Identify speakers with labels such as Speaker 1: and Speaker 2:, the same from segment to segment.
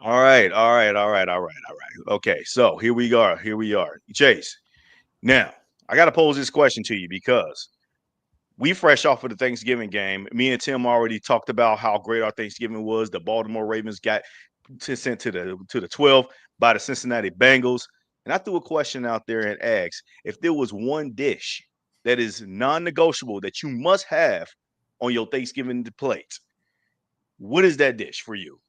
Speaker 1: All right, all right, all right, all right, all right. Okay, so here we are. Here we are. Chase. Now, I got to pose this question to you because we fresh off of the Thanksgiving game. Me and Tim already talked about how great our Thanksgiving was. The Baltimore Ravens got sent to the 12 by the Cincinnati Bengals. And I threw a question out there and asked if there was one dish that is non-negotiable that you must have on your Thanksgiving plate. What is that dish for you?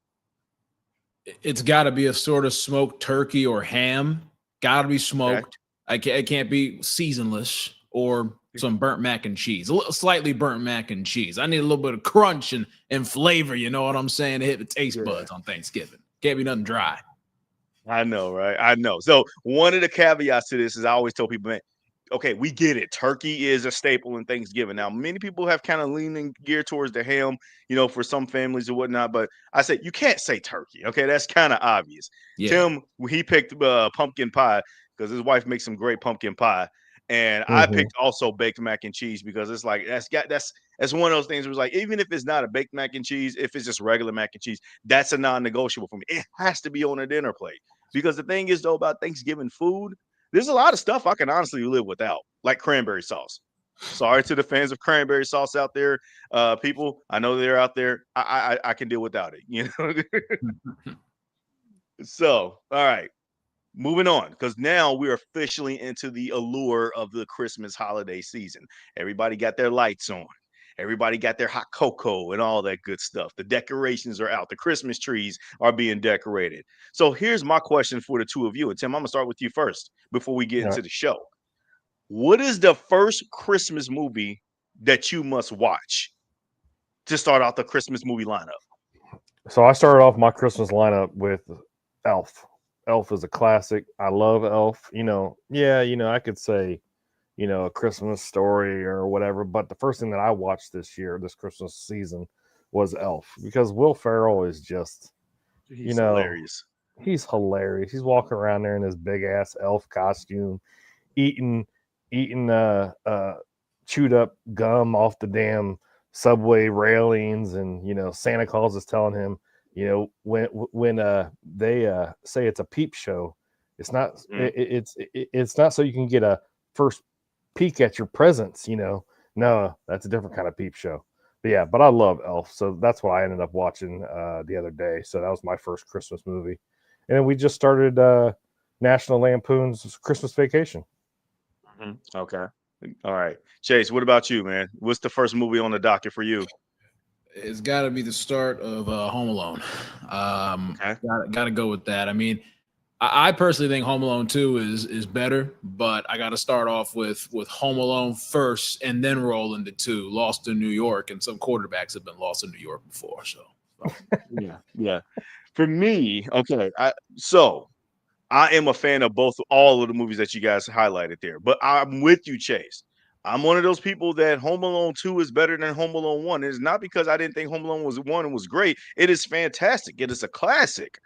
Speaker 2: It's got to be a sort of smoked turkey or ham. Got to be
Speaker 1: Okay.
Speaker 2: smoked. It can't be seasonless or some burnt mac and cheese. A little slightly burnt mac and cheese. I need a little bit of crunch and flavor. You know what I'm saying? To hit the taste
Speaker 1: Yeah.
Speaker 2: buds on Thanksgiving. Can't be nothing dry.
Speaker 1: I know, right? I know. So one of the caveats to this is I always tell people, man, okay, we get it. Turkey is a staple in Thanksgiving. Now, many people have kind of leaning gear towards the ham, for some families or whatnot. But I said you can't say turkey. Okay, that's kind of obvious.
Speaker 2: Yeah.
Speaker 1: Tim, he picked pumpkin pie because his wife makes some great pumpkin pie, and I
Speaker 3: Hmm.
Speaker 1: picked also baked mac and cheese because it's like that's one of those things where it's like even if it's not a baked mac and cheese, if it's just regular mac and cheese, that's a non-negotiable for me. It has to be on a dinner plate. Because the thing is, though, about Thanksgiving food, there's a lot of stuff I can honestly live without, like cranberry sauce. Sorry to the fans of cranberry sauce out there, people. I know they're out there. I can deal without it. So, all right, moving on, because now we're officially into the allure of the Christmas holiday season. Everybody got their lights on. Everybody got their hot cocoa and all that good stuff. The decorations are out. The Christmas trees are being decorated. So here's my question for the two of you. And Tim, I'm going to start with you first before we get
Speaker 3: All right.
Speaker 1: into the show. What is the first Christmas movie that you must watch to start out the Christmas movie lineup?
Speaker 3: So I started off my Christmas lineup with Elf. Elf is a classic. I love Elf. Yeah, I could say, a Christmas story or whatever, but the first thing that I watched this Christmas season was Elf because Will Ferrell is just, you
Speaker 1: He's
Speaker 3: know,
Speaker 1: hilarious.
Speaker 3: he's hilarious. He's walking around there in his big ass elf costume, eating eating chewed up gum off the damn subway railings, and Santa Claus is telling him, when they say it's a peep show, it's not
Speaker 1: Mm.
Speaker 3: it's not so you can get a first peek at your presents. No, that's a different kind of peep show. But yeah, but I love Elf, so that's what I ended up watching the other day. So that was my first Christmas movie, and then we just started National Lampoon's Christmas Vacation.
Speaker 1: Okay. All right. Chase, what about you, man? What's the first movie on the docket for you?
Speaker 2: It's got to be the start of Home Alone.
Speaker 1: Okay.
Speaker 2: Got to go with that. I mean, I personally think Home Alone 2 is better, but I got to start off with Home Alone first and then roll into 2, Lost in New York, and some quarterbacks have been lost in New York before. So.
Speaker 1: Yeah. Yeah. For me, okay. I am a fan of both all of the movies that you guys highlighted there, but I'm with you, Chase. I'm one of those people that Home Alone 2 is better than Home Alone 1. It's not because I didn't think Home Alone was 1 and was great. It is fantastic. It is a classic.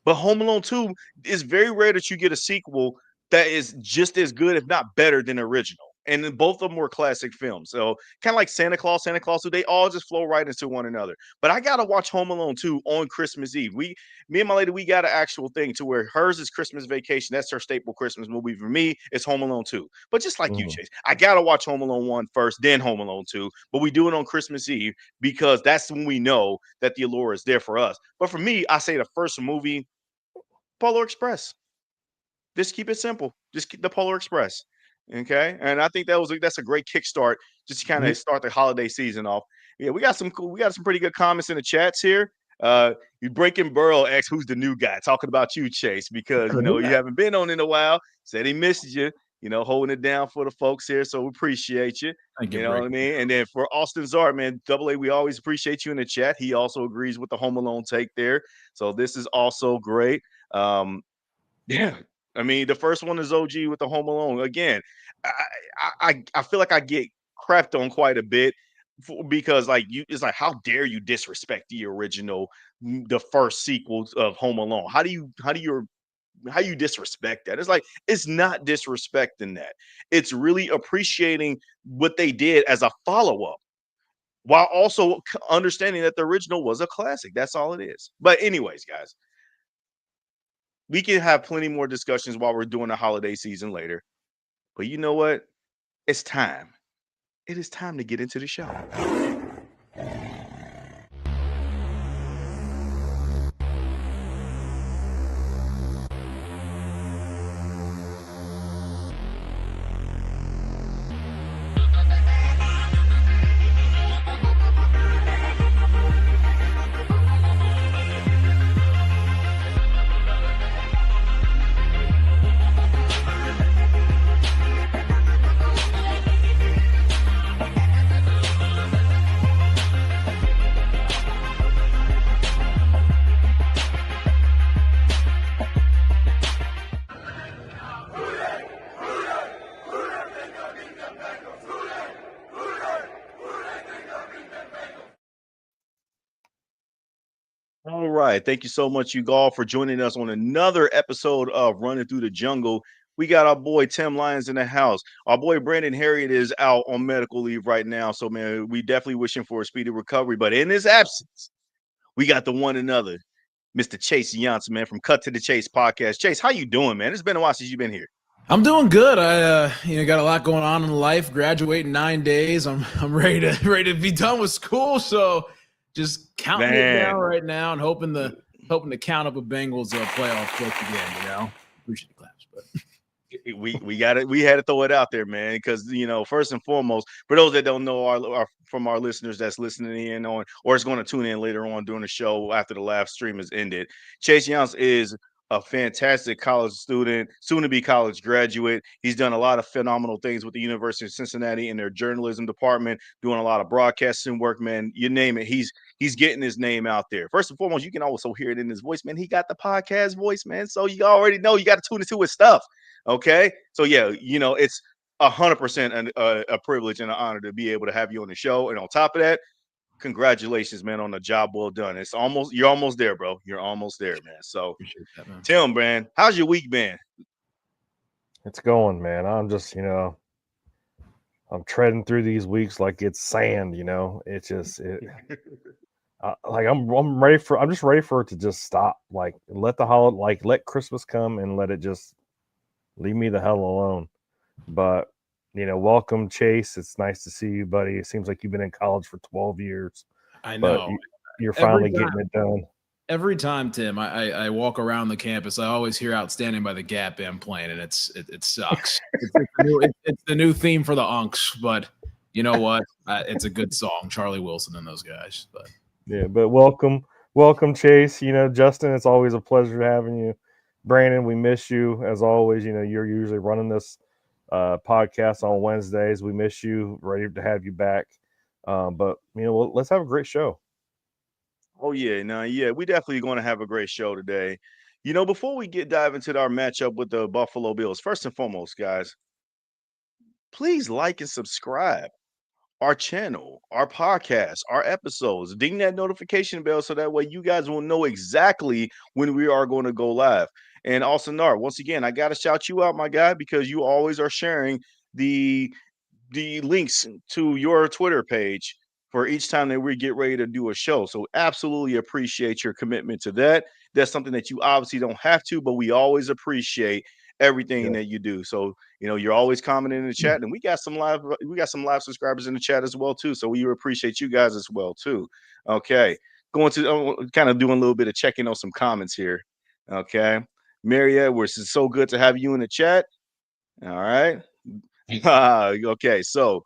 Speaker 1: But Home Alone 2 is very rare that you get a sequel that is just as good, if not better, than the original. And then both of them were classic films. So kind of like Santa Claus 2, they all just flow right into one another. But I gotta watch Home Alone 2 on Christmas Eve. Me and my lady, we got an actual thing to where hers is Christmas Vacation. That's her staple Christmas movie. For me, it's Home Alone 2. But just like you,
Speaker 3: Mhm.
Speaker 1: Chase, I gotta watch Home Alone 1 first, then Home Alone 2. But we do it on Christmas Eve because that's when we know that the allure is there for us. But for me, I say the first movie Polar Express. Just keep it simple. Just keep the Polar Express. Okay. And I think that's a great kickstart just to kind of
Speaker 3: You,
Speaker 1: start the holiday season off. Yeah, we got some pretty good comments in the chats here. You Breaking Burrow asks who's the new guy, talking about you, Chase, because you haven't been on in a while. Said he missed you, holding it down for the folks here. So we appreciate you.
Speaker 2: Thank you,
Speaker 1: You know what I
Speaker 2: Breaking
Speaker 1: mean?
Speaker 2: Bad.
Speaker 1: And then for Austin Zart, man, double A, we always appreciate you in the chat. He also agrees with the Home Alone take there. So this is also great. Um, yeah, I mean, the first one is OG with the Home Alone. Again, I I feel like I get crapped on quite a bit because like it's like how dare you disrespect the original, the first sequels of Home Alone? How you disrespect that? It's like it's not disrespecting that. It's really appreciating what they did as a follow up while also understanding that the original was a classic. That's all it is. But anyways, guys, We can have plenty more discussions while we're doing the holiday season later. But you know what? It's time. It is time to get into the show. All right. Thank you so much, you all, for joining us on another episode of Running Through the Jungle. We got our boy Tim Lyons in the house. Our boy Brandon Herriott is out on medical leave right now. So, man, we definitely wish him for a speedy recovery. But in his absence, we got the one another, Mr. Chase Johnson, man, from Cut to the Chase podcast. Chase, how you doing, man? It's been a while since you've been here.
Speaker 2: I'm doing good. I got a lot going on in life. Graduate in 9 days. I'm ready to be done with school. So just counting it down right now and hoping to count up a Bengals playoff clip again. You know, appreciate the claps, but.
Speaker 1: We got it. We had to throw it out there, man, because first and foremost, for those that don't know, from our listeners that's listening in on, or is going to tune in later on during the show after the live stream has ended, Chase Youngs is a fantastic college student, soon to be college graduate. He's done a lot of phenomenal things with the University of Cincinnati in their journalism department, doing a lot of broadcasting work, man. You name it, he's getting his name out there. First and foremost, you can also hear it in his voice, man. He got the podcast voice, man. So you already know you got to tune into his stuff. Okay. So yeah, it's 100% a privilege and an honor to be able to have you on the show. And on top of that, congratulations, man, on the job well done. You're almost there, bro. You're almost there, man. So
Speaker 2: that, man.
Speaker 1: Tim, man, how's your week been?
Speaker 3: It's going, man. I'm just, I'm treading through these weeks like it's sand, It's just I'm ready for I'm just ready for it to just stop. Like let Christmas come and let it just leave me the hell alone. But welcome, Chase. It's nice to see you, buddy. It seems like you've been in college for 12 years.
Speaker 2: I know.
Speaker 3: But you're finally getting it done.
Speaker 2: Every time, Tim, I walk around the campus, I always hear "Outstanding" by the Gap Band playing, and it sucks. It's the new theme for the Unks, but you know what? It's a good song. Charlie Wilson and those guys. But
Speaker 3: yeah, but welcome, Chase. Justin, it's always a pleasure having you. Brandon, we miss you as always. You're usually running this podcast on Wednesdays. We miss you. Ready to have you back. But let's have a great show.
Speaker 1: Oh yeah, we definitely going to have a great show today. Before we dive into our matchup with the Buffalo Bills, first and foremost, guys, please like and subscribe our channel, our podcast, our episodes. Ding that notification bell so that way you guys will know exactly when we are going to go live. And also, once again, I got to shout you out, my guy, because you always are sharing the links to your Twitter page for each time that we get ready to do a show. So absolutely appreciate your commitment to that. That's something that you obviously don't have to, but we always appreciate everything that you do. So, you're always commenting in the chat, and we got some live subscribers in the chat as well too. So we appreciate you guys as well too. Okay. Going to kind of doing a little bit of checking on some comments here. Okay. Mary Edwards, it's so good to have you in the chat. All right. Okay. So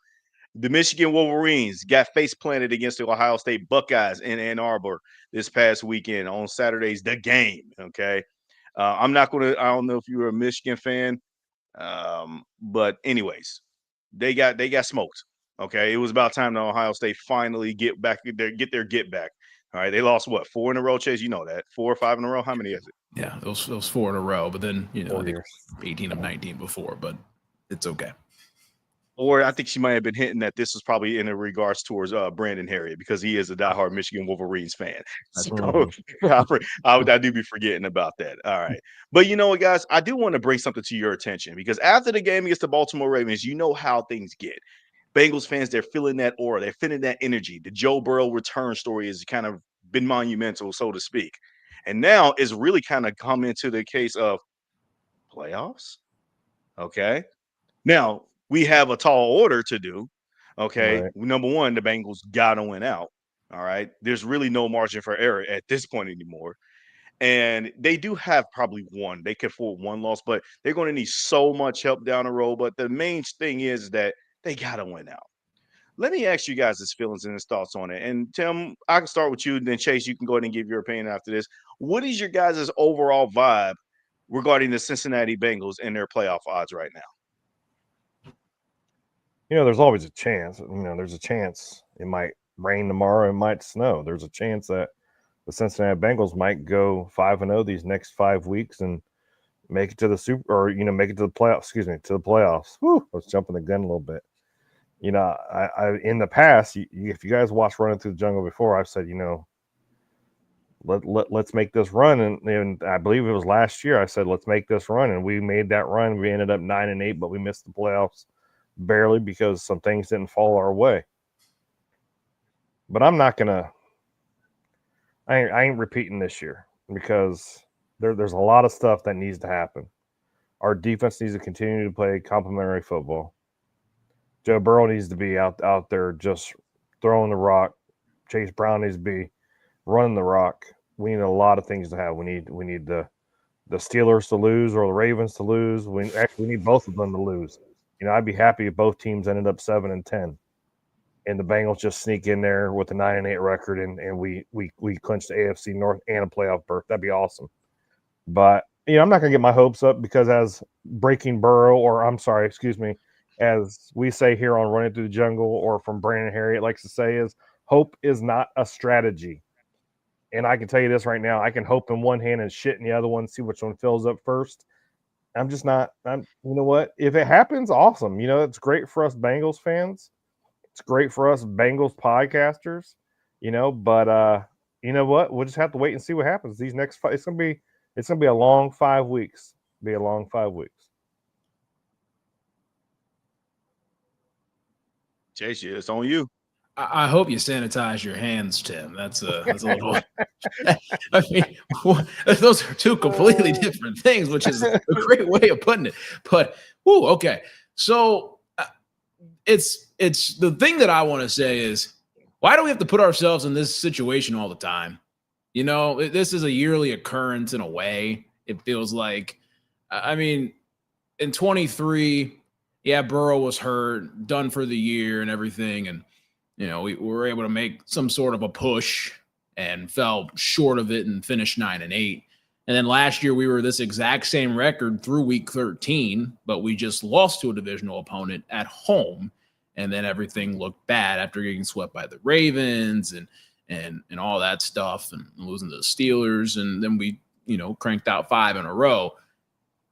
Speaker 1: the Michigan Wolverines got face planted against the Ohio State Buckeyes in Ann Arbor this past weekend on Saturday's The Game. Okay. I don't know if you were a Michigan fan, but anyways, they got smoked. Okay. It was about time that Ohio State finally get their get back. All right. They lost 4 in a row, Chase? You know that. 4 or 5 in a row. How many is it?
Speaker 2: Yeah, it was 4 in a row, but then, I think 18 of 19 before, but it's okay.
Speaker 1: Or I think she might have been hinting that this was probably in regards towards Brandon Herriott because he is a diehard Michigan Wolverines fan. So I do be forgetting about that. All right. But you know what, guys? I do want to bring something to your attention because after the game against the Baltimore Ravens, you know how things get. Bengals fans, they're feeling that aura. They're feeling that energy. The Joe Burrow return story has kind of been monumental, so to speak. And now it's really kind of come into the case of playoffs. Okay. Now we have a tall order to do. Okay.
Speaker 3: Right.
Speaker 1: Number one, the Bengals got to win out. All right. There's really no margin for error at this point anymore. And they do have probably one. They can afford one loss, but they're going to need so much help down the road. But the main thing is that they got to win out. Let me ask you guys his feelings and his thoughts on it. And Tim, I can start with you, and then Chase, you can go ahead and give your opinion after this. What is your guys' overall vibe regarding the Cincinnati Bengals and their playoff odds right now?
Speaker 3: There's always a chance. There's a chance it might rain tomorrow, it might snow. There's a chance that the Cincinnati Bengals might go 5-0 these next 5 weeks and make it to the make it to the playoffs. Excuse me, to the playoffs. Whew, I was jumping the gun a little bit. I in the past, if you guys watched Running Through the Jungle before, I've said, let's make this run, and I believe it was last year. I said let's make this run, and we made that run. We ended up 9-8, but we missed the playoffs barely because some things didn't fall our way. But I'm not gonna. I ain't repeating this year because there's a lot of stuff that needs to happen. Our defense needs to continue to play complementary football. Joe Burrow needs to be out there just throwing the rock. Chase Brown needs to be running the rock. We need a lot of things to have. We need the Steelers to lose or the Ravens to lose. We need both of them to lose. I'd be happy if both teams ended up 7-10, and the Bengals just sneak in there with a 9-8 record, and we clinch the AFC North and a playoff berth. That'd be awesome. But I'm not gonna get my hopes up because as as we say here on Running Through the Jungle, or from Brandon Herriott likes to say, is hope is not a strategy. And I can tell you this right now, I can hope in one hand and shit in the other one, see which one fills up first. I'm just not. You know what? If it happens, awesome. It's great for us Bengals fans. It's great for us Bengals podcasters. But you know what? We'll just have to wait and see what happens. These next it's gonna be a long 5 weeks. Be a long 5 weeks.
Speaker 1: Chase, it's on you.
Speaker 2: I hope you sanitize your hands, Tim. That's a little. I mean, those are two completely different things, which is a great way of putting it. But, okay. So it's the thing that I want to say is, why do we have to put ourselves in this situation all the time? This is a yearly occurrence in a way. It feels like, I mean, in 23, yeah, Burrow was hurt, done for the year and everything, and we were able to make some sort of a push and fell short of it and finished 9-8. And then last year we were this exact same record through week 13, but we just lost to a divisional opponent at home. And then everything looked bad after getting swept by the Ravens and all that stuff and losing to the Steelers. And then we, cranked out 5 in a row.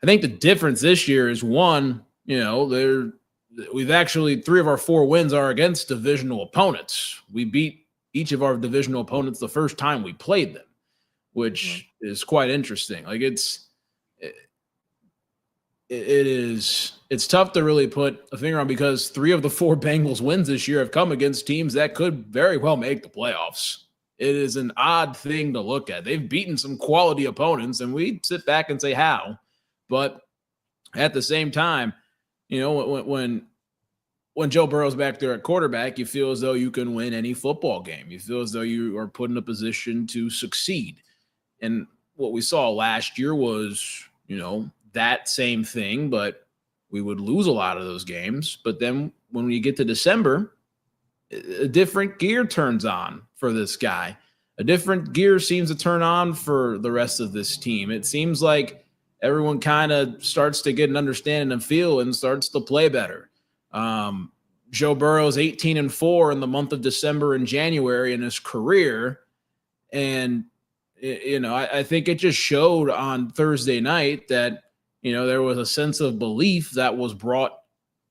Speaker 2: I think the difference this year is one, we've actually 3 of our 4 wins are against divisional opponents. We beat each of our divisional opponents the first time we played them, which is quite interesting. Like it's tough to really put a finger on because 3 of the 4 Bengals wins this year have come against teams that could very well make the playoffs. It is an odd thing to look at. They've beaten some quality opponents, and we sit back and say how, but at the same time, when Joe Burrow's back there at quarterback, you feel as though you can win any football game. You feel as though you are put in a position to succeed. And what we saw last year was, that same thing, but we would lose a lot of those games. But then when we get to December, a different gear turns on for this guy. A different gear seems to turn on for the rest of this team. It seems like everyone kind of starts to get an understanding and feel and starts to play better. Joe Burrow's 18-4 in the month of December and January in his career. And, I think it just showed on Thursday night that, there was a sense of belief that was brought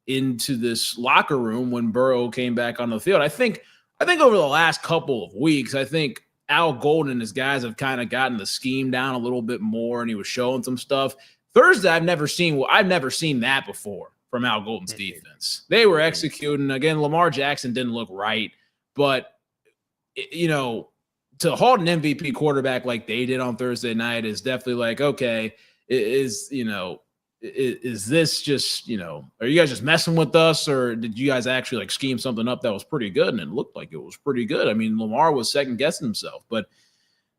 Speaker 2: into this locker room when Burrow came back on the field. I think over the last couple of weeks, I think Al Golden and his guys have kind of gotten the scheme down a little bit more, and he was showing some stuff. Thursday, I've never seen that before from Al Golden's defense. They were executing. Again, Lamar Jackson didn't look right, but, to hold an MVP quarterback like they did on Thursday night is definitely like, okay, is this just, are you guys just messing with us, or did you guys actually like scheme something up that was pretty good? And it looked like it was pretty good. I mean, Lamar was second guessing himself, but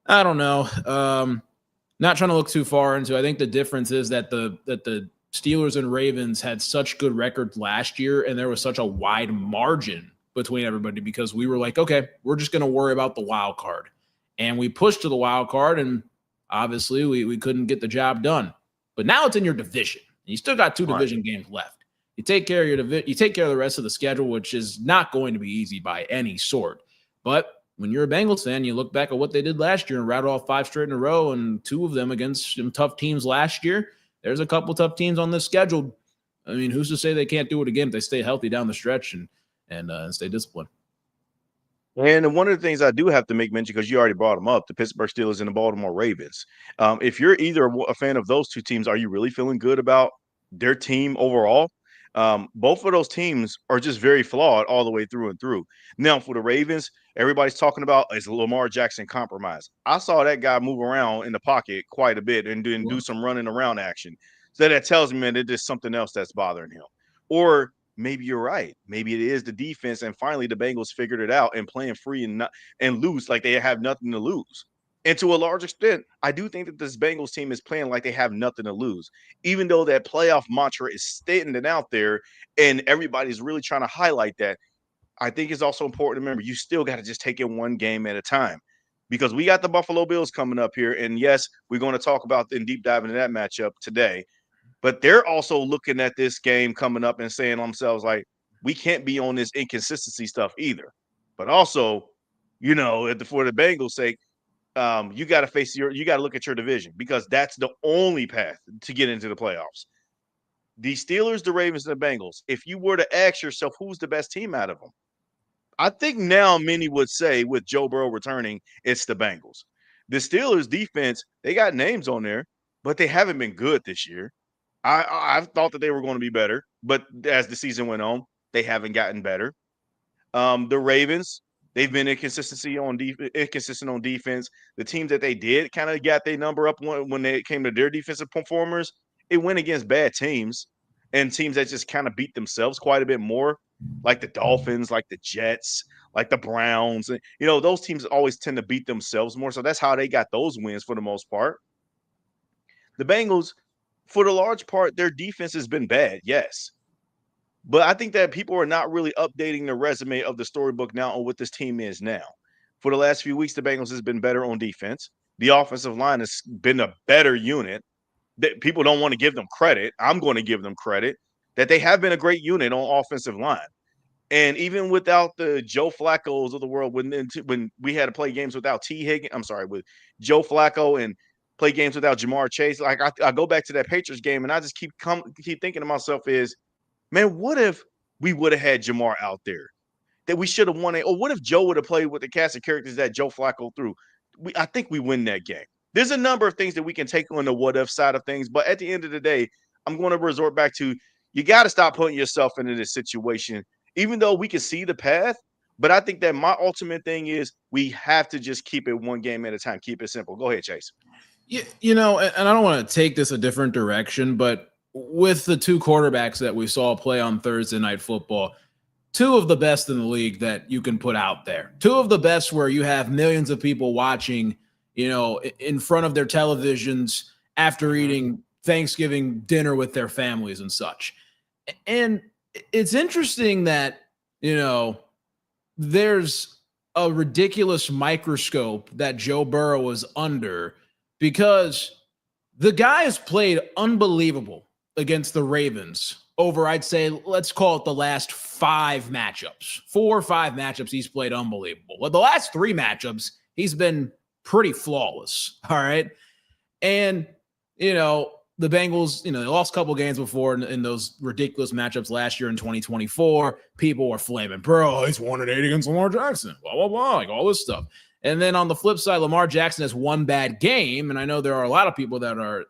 Speaker 2: I don't know. Not trying to look too far into. I think the difference is that the Steelers and Ravens had such good records last year, and there was such a wide margin between everybody because we were like, okay, we're just going to worry about the wild card. And we pushed to the wild card, and obviously we couldn't get the job done. But now it's in your division. You still got two division games left. You take care of your division. You take care of the rest of the schedule, which is not going to be easy by any sort. But when you're a Bengals fan, you look back at what they did last year and rattle off 5 straight in a row, and 2 of them against some tough teams last year. There's a couple tough teams on this schedule. I mean, who's to say they can't do it again if they stay healthy down the stretch and stay disciplined?
Speaker 1: And one of the things I do have to make mention, because you already brought them up, the Pittsburgh Steelers and the Baltimore Ravens. If you're either a fan of those two teams, are you really feeling good about their team overall? Both of those teams are just very flawed all the way through and through. Now, for the Ravens, everybody's talking about is Lamar Jackson compromised. I saw that guy move around in the pocket quite a bit and then do some running around action. So that tells me, man, that there's something else that's bothering him. Or maybe you're right. Maybe it is the defense, and finally the Bengals figured it out and playing free and loose like they have nothing to lose. And to a large extent, I do think that this Bengals team is playing like they have nothing to lose, even though that playoff mantra is standing out there and everybody's really trying to highlight that. I think it's also important to remember you still got to just take it one game at a time, because we got the Buffalo Bills coming up here. And yes, we're going to talk about and deep dive into that matchup today. But they're also looking at this game coming up and saying to themselves, like, we can't be on this inconsistency stuff either. But also, for the Bengals' sake, you got to look at your division, because that's the only path to get into the playoffs. The Steelers, the Ravens, and the Bengals, if you were to ask yourself who's the best team out of them, I think now many would say with Joe Burrow returning, it's the Bengals. The Steelers defense, they got names on there, but they haven't been good this year. I thought that they were going to be better, but as the season went on, they haven't gotten better. The Ravens, they've been inconsistent on defense. The teams that they did kind of got their number up when they came to their defensive performers. It went against bad teams and teams that just kind of beat themselves quite a bit more, like the Dolphins, like the Jets, like the Browns. And, those teams always tend to beat themselves more. So that's how they got those wins for the most part. The Bengals, for the large part, their defense has been bad, yes. But I think that people are not really updating the resume of the storybook now on what this team is now. For the last few weeks, the Bengals has been better on defense. The offensive line has been a better unit. That people don't want to give them credit. I'm going to give them credit that they have been a great unit on offensive line. And even without the Joe Flacco's of the world, when we had to play games without with Joe Flacco and play games without Jamar Chase, like I go back to that Patriots game and I just keep thinking to myself is, man, what if we would have had Jamar out there that we should have won it? Or what if Joe would have played with the cast of characters that Joe Flacco threw? I think we win that game. There's a number of things that we can take on the what if side of things, but at the end of the day, I'm going to resort back to you got to stop putting yourself into this situation, even though we can see the path. But I think that my ultimate thing is we have to just keep it one game at a time. Keep it simple. Go ahead, Chase.
Speaker 2: Yeah, and I don't want to take this a different direction, but with the 2 quarterbacks that we saw play on Thursday Night Football, 2 of the best in the league that you can put out there, 2 of the best where you have millions of people watching, in front of their televisions after eating Thanksgiving dinner with their families and such. And it's interesting that, there's a ridiculous microscope that Joe Burrow is under, because the guy has played unbelievable against the Ravens over, I'd say, let's call it the last 4 or 5 matchups. He's played unbelievable. Well, the last 3 matchups, he's been pretty flawless. All right. And, the Bengals, they lost a couple games before in those ridiculous matchups last year in 2024. People were flaming, bro, he's 1-8 against Lamar Jackson, blah, blah, blah, like all this stuff. And then on the flip side, Lamar Jackson has 1 bad game. And I know there are a lot of people that are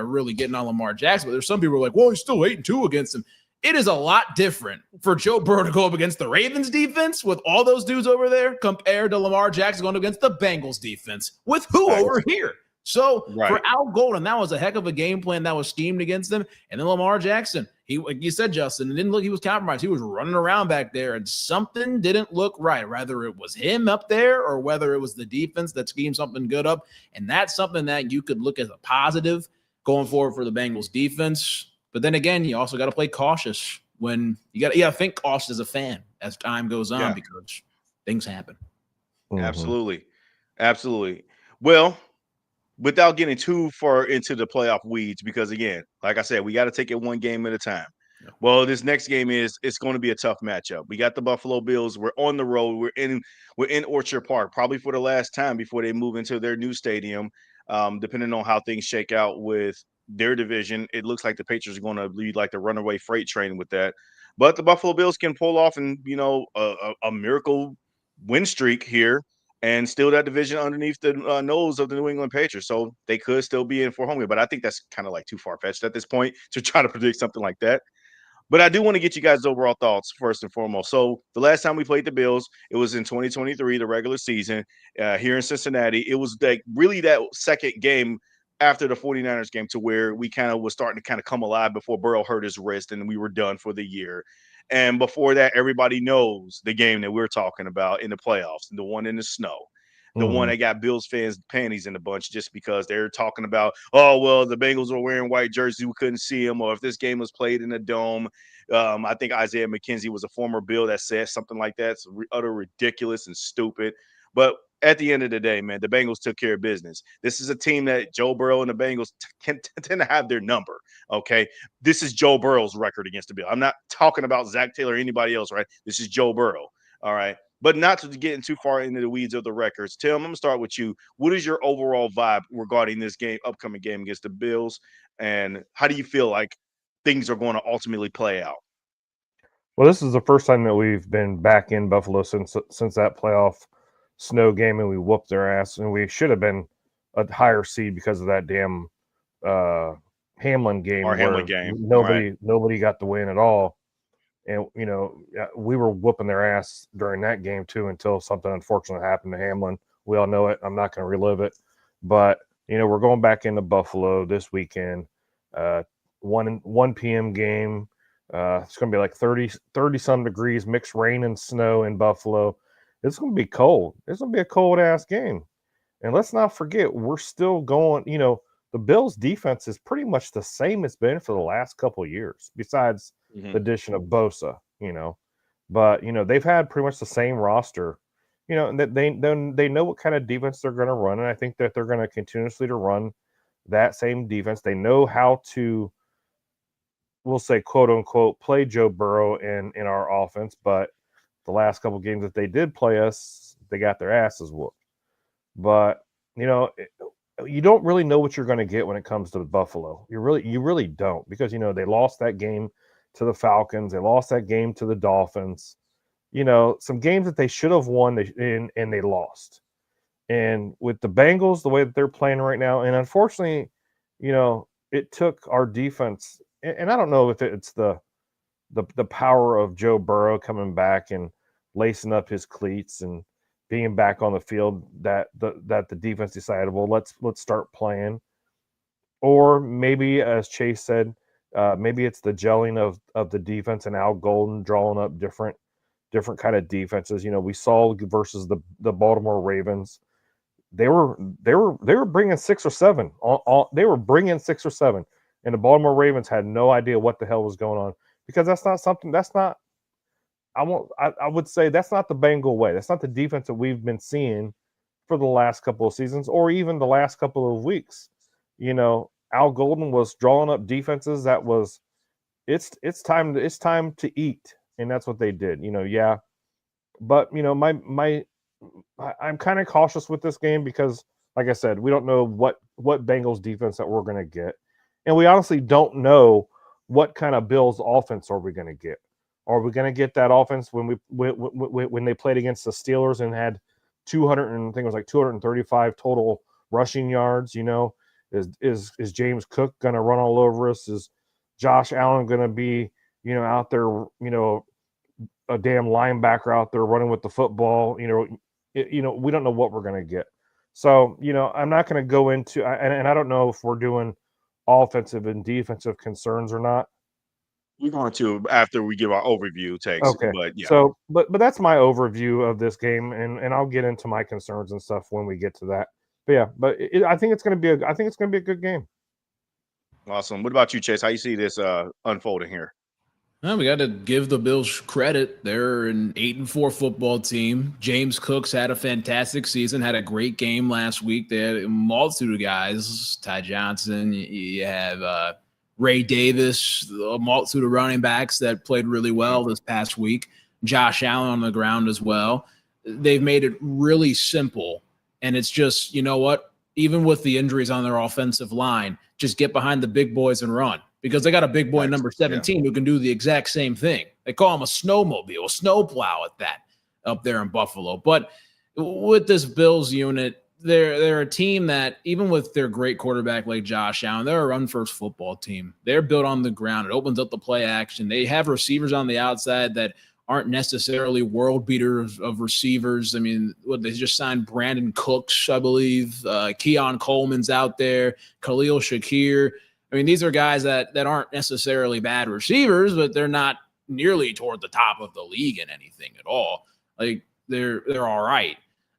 Speaker 2: really getting on Lamar Jackson, but there's some people who are like, well, he's still 8-2 against him. It is a lot different for Joe Burrow to go up against the Ravens defense with all those dudes over there compared to Lamar Jackson going up against the Bengals defense with who over here. So for Al Golden, that was a heck of a game plan that was schemed against them. And then Lamar Jackson, he, like you said, Justin, it didn't look he was compromised. He was running around back there, and something didn't look right. Whether it was him up there or whether it was the defense that schemed something good up. And that's something that you could look as a positive going forward for the Bengals defense. But then again, you also got to play cautious when you got to think cautious as a fan as time goes on because things happen.
Speaker 1: Absolutely. Absolutely. Well, without getting too far into the playoff weeds, because again, like I said, we got to take it one game at a time. Yeah. Well, this next game it's going to be a tough matchup. We got the Buffalo Bills. We're on the road. We're in Orchard Park, probably for the last time before they move into their new stadium. Depending on how things shake out with their division, it looks like the Patriots are going to lead like the runaway freight train with that. But the Buffalo Bills can pull off a miracle win streak here and still that division underneath the nose of the New England Patriots. So they could still be in for home game. But I think that's kind of like too far-fetched at this point to try to predict something like that. But I do want to get you guys' overall thoughts first and foremost. So the last time we played the Bills, it was in 2023, the regular season here in Cincinnati. It was like really that second game after the 49ers game to where we kind of was starting to kind of come alive before Burrow hurt his wrist and we were done for the year. And before that, everybody knows the game that we're talking about in the playoffs, the one in the snow. The one that got Bills fans' panties in a bunch just because they're talking about, oh, well, the Bengals were wearing white jerseys. We couldn't see them. Or if this game was played in a dome. I think Isaiah McKenzie was a former Bill that said something like that. It's utter ridiculous and stupid. But at the end of the day, man, the Bengals took care of business. This is a team that Joe Burrow and the Bengals tend to have their number, okay? This is Joe Burrow's record against the Bills. I'm not talking about Zach Taylor or anybody else, right? This is Joe Burrow, all right? But not to get too far into the weeds of the records. Tim, I'm going to start with you. What is your overall vibe regarding this upcoming game against the Bills? And how do you feel like things are going to ultimately play out?
Speaker 3: Well, this is the first time that we've been back in Buffalo since that playoff snow game, and we whooped their ass. And we should have been a higher seed because of that damn Hamlin game.
Speaker 1: Our Hamlin game.
Speaker 3: Nobody got the win at all. And, we were whooping their ass during that game, too, until something unfortunate happened to Hamlin. We all know it. I'm not going to relive it. But, we're going back into Buffalo this weekend. 1 p.m. game. It's going to be like 30-some degrees, mixed rain and snow in Buffalo. It's going to be cold. It's going to be a cold-ass game. And let's not forget, we're still going, the Bills' defense is pretty much the same it's been for the last couple of years, besides the addition of Bosa, But, they've had pretty much the same roster, and that they know what kind of defense they're going to run, and I think that they're going to continuously to run that same defense. They know how to, we'll say, quote-unquote, play Joe Burrow in our offense, but the last couple of games that they did play us, they got their asses whooped. But, you don't really know what you're going to get when it comes to Buffalo. You really don't, because they lost that game to the Falcons, they lost that game to the Dolphins. Some games that they should have won, and they lost. And with the Bengals, the way that they're playing right now, and unfortunately, it took our defense. And I don't know if it's the power of Joe Burrow coming back and lacing up his cleats and being back on the field that the defense decided, well, let's start playing. Or maybe, as Chase said, maybe it's the gelling of the defense and Al Golden drawing up different kind of defenses. We saw versus the Baltimore Ravens, they were bringing 6 or 7. They were bringing 6 or 7, and the Baltimore Ravens had no idea what the hell was going on, because that's not something. That's not. I would say that's not the Bengal way. That's not the defense that we've been seeing for the last couple of seasons, or even the last couple of weeks. Al Golden was drawing up defenses that was, it's time to eat, and that's what they did. But I'm kind of cautious with this game because, like I said, we don't know what Bengals defense that we're going to get, and we honestly don't know what kind of Bills offense are we going to get. Are we going to get that offense when they played against the Steelers and had 235 total rushing yards? Is James Cook going to run all over us? Is Josh Allen going to be out there, a damn linebacker out there running with the football. We don't know what we're going to get. So, I'm not going to go into, and I don't know if we're doing offensive and defensive concerns or not.
Speaker 1: We're going to after we give our overview takes.
Speaker 3: Okay.
Speaker 1: But yeah.
Speaker 3: So, but that's my overview of this game, and I'll get into my concerns and stuff when we get to that. But yeah, I think it's going to be a good game.
Speaker 1: Awesome. What about you, Chase? How you see this unfolding here?
Speaker 2: Well, we got to give the Bills credit. They're an 8-4 football team. James Cooks had a fantastic season, had a great game last week. They had a multitude of guys. Ty Johnson, you have Ray Davis, a multitude of running backs that played really well this past week. Josh Allen on the ground as well. They've made it really simple. And it's just, you know what? Even with the injuries on their offensive line, just get behind the big boys and run. Because they got a big boy number 17 who can do the exact same thing. They call him a snowmobile, a snowplow at that up there in Buffalo. But with this Bills unit, they're a team that, even with their great quarterback like Josh Allen, they're a run-first football team. They're built on the ground. It opens up the play action. They have receivers on the outside that aren't necessarily world beaters of receivers. I mean, they just signed Brandon Cooks, I believe. Keon Coleman's out there. Khalil Shakir. I mean, these are guys that aren't necessarily bad receivers, but they're not nearly toward the top of the league in anything at all. Like, they're all right.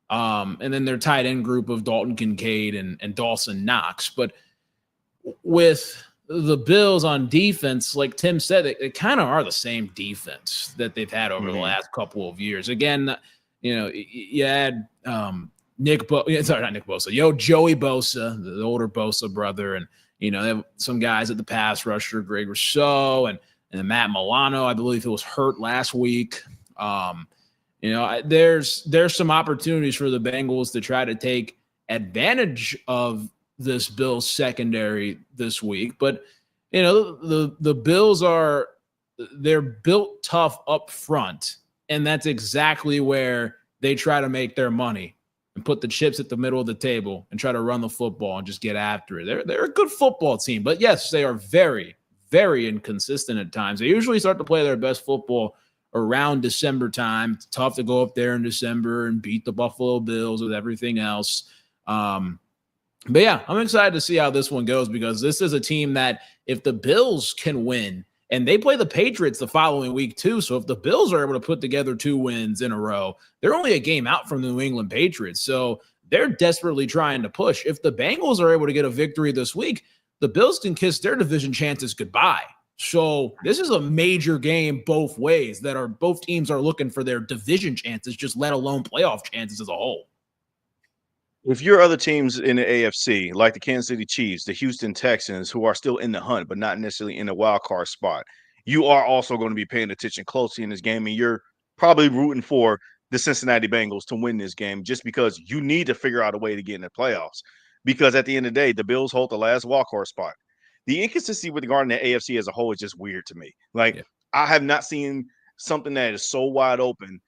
Speaker 2: And then their tight end group of Dalton Kincaid and Dawson Knox. But with the Bills on defense, like Tim said, they kind of are the same defense that they've had over the last couple of years. Again, you had Joey Bosa, the older Bosa brother, and they have some guys at the pass rusher, Greg Rousseau and Matt Milano, I believe, who was hurt last week. There's some opportunities for the Bengals to try to take advantage of this Bills secondary this week. But, the Bills they're built tough up front, and that's exactly where they try to make their money. And put the chips at the middle of the table and try to run the football and just get after it. They're a good football team, but yes, they are very, very inconsistent at times. They usually start to play their best football around December time. It's tough to go up there in December and beat the Buffalo Bills with everything else. But yeah, I'm excited to see how this one goes, because this is a team that, if the Bills can win, and they play the Patriots the following week too. So if the Bills are able to put together 2 wins in a row, they're only a game out from the New England Patriots. So they're desperately trying to push. If the Bengals are able to get a victory this week, the Bills can kiss their division chances goodbye. So this is a major game both ways, both teams are looking for their division chances, just let alone playoff chances as a whole.
Speaker 1: If your other teams in the AFC, like the Kansas City Chiefs, the Houston Texans, who are still in the hunt but not necessarily in the wild card spot, you are also going to be paying attention closely in this game, and you're probably rooting for the Cincinnati Bengals to win this game, just because you need to figure out a way to get in the playoffs. Because at the end of the day, the Bills hold the last wildcard spot. The inconsistency with regarding the AFC as a whole is just weird to me. I have not seen something that is so wide open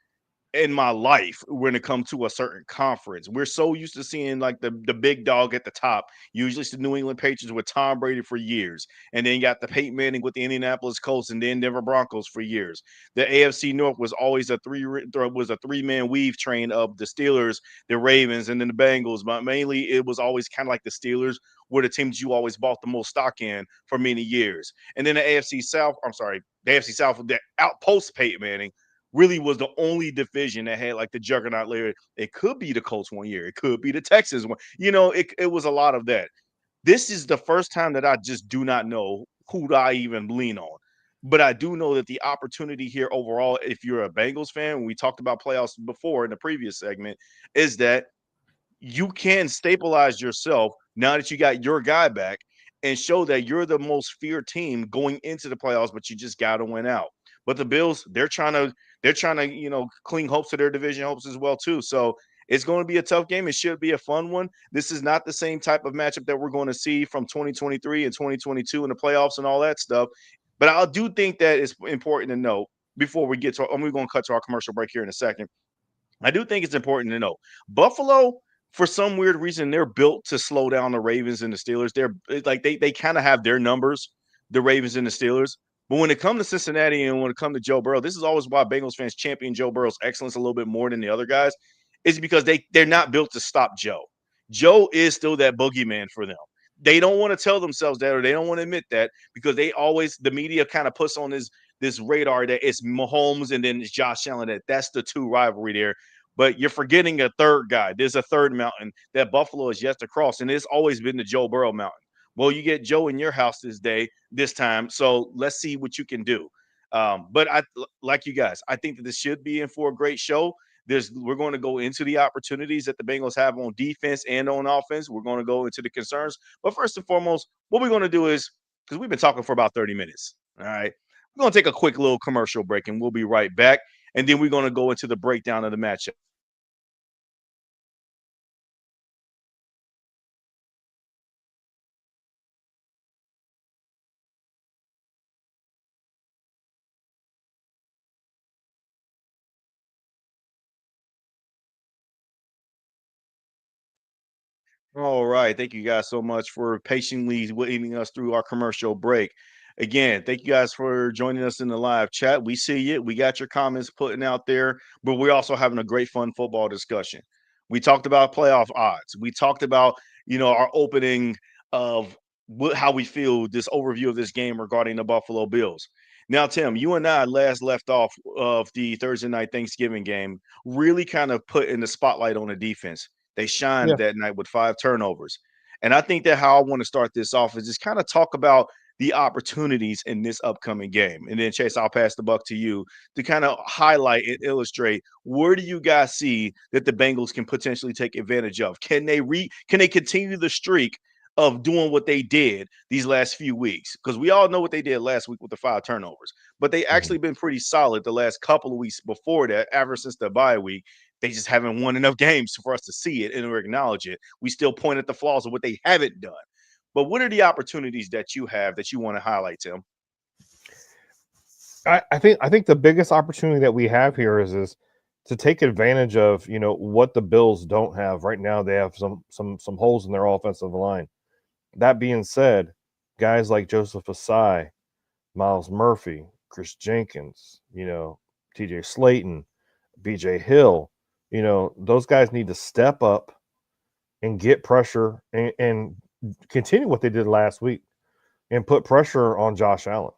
Speaker 1: in my life when it comes to a certain conference. We're so used to seeing like the big dog at the top. Usually it's the New England Patriots with Tom Brady for years. And then you got the Peyton Manning with the Indianapolis Colts and then Denver Broncos for years. The AFC North was always a three-man weave train of the Steelers, the Ravens, and then the Bengals. But mainly it was always kind of like the Steelers were the teams you always bought the most stock in for many years. And then the AFC South that outpost Peyton Manning really was the only division that had like the juggernaut layer. It could be the Colts one year. It could be the Texans one. It was a lot of that. This is the first time that I just do not know who I even lean on. But I do know that the opportunity here overall, if you're a Bengals fan, we talked about playoffs before in the previous segment, is that you can stabilize yourself now that you got your guy back and show that you're the most feared team going into the playoffs, but you just got to win out. But the Bills, they're trying to, cling hopes to their division hopes as well too. So it's going to be a tough game. It should be a fun one. This is not the same type of matchup that we're going to see from 2023 and 2022 in the playoffs and all that stuff. But I do think that it's important to know before we get to, we're going to cut to our commercial break here in a second. I do think it's important to know Buffalo, for some weird reason, they're built to slow down the Ravens and the Steelers. They're like they kind of have their numbers, the Ravens and the Steelers. But when it comes to Cincinnati and when it comes to Joe Burrow, this is always why Bengals fans champion Joe Burrow's excellence a little bit more than the other guys, is because they're not built to stop Joe. Joe is still that boogeyman for them. They don't want to tell themselves that, or they don't want to admit that, because the media kind of puts on this radar that it's Mahomes and then it's Josh Allen. That's the two rivalry there. But you're forgetting a third guy. There's a third mountain that Buffalo is yet to cross, and it's always been the Joe Burrow mountain. Well, you get Joe in your house this time. So let's see what you can do. But I like you guys. I think that this should be in for a great show. We're going to go into the opportunities that the Bengals have on defense and on offense. We're going to go into the concerns. But first and foremost, what we're going to do is, because we've been talking for about 30 minutes. All right. We're going to take a quick little commercial break, and we'll be right back. And then we're going to go into the breakdown of the matchup. All right. Thank you guys so much for patiently waiting us through our commercial break. Again, thank you guys for joining us in the live chat. We see you. We got your comments putting out there, but we're also having a great fun football discussion. We talked about playoff odds. We talked about, our opening of how we feel, this overview of this game regarding the Buffalo Bills. Now, Tim, you and I last left off of the Thursday night Thanksgiving game, really kind of put in the spotlight on the defense. They shined that night with 5 turnovers. And I think that how I want to start this off is just kind of talk about the opportunities in this upcoming game. And then, Chase, I'll pass the buck to you to kind of highlight and illustrate, where do you guys see that the Bengals can potentially take advantage of? Can they continue the streak of doing what they did these last few weeks? Because we all know what they did last week with the 5 turnovers, but they actually been pretty solid the last couple of weeks before that, ever since the bye week. They just haven't won enough games for us to see it and acknowledge it. We still point at the flaws of what they haven't done. But what are the opportunities that you have that you want to highlight, Tim?
Speaker 3: I think the biggest opportunity that we have here is to take advantage of what the Bills don't have right now. They have some holes in their offensive line. That being said, guys like Joseph Asai, Miles Murphy, Chris Jenkins, TJ Slayton, BJ Hill, those guys need to step up and get pressure and continue what they did last week and put pressure on Josh Allen.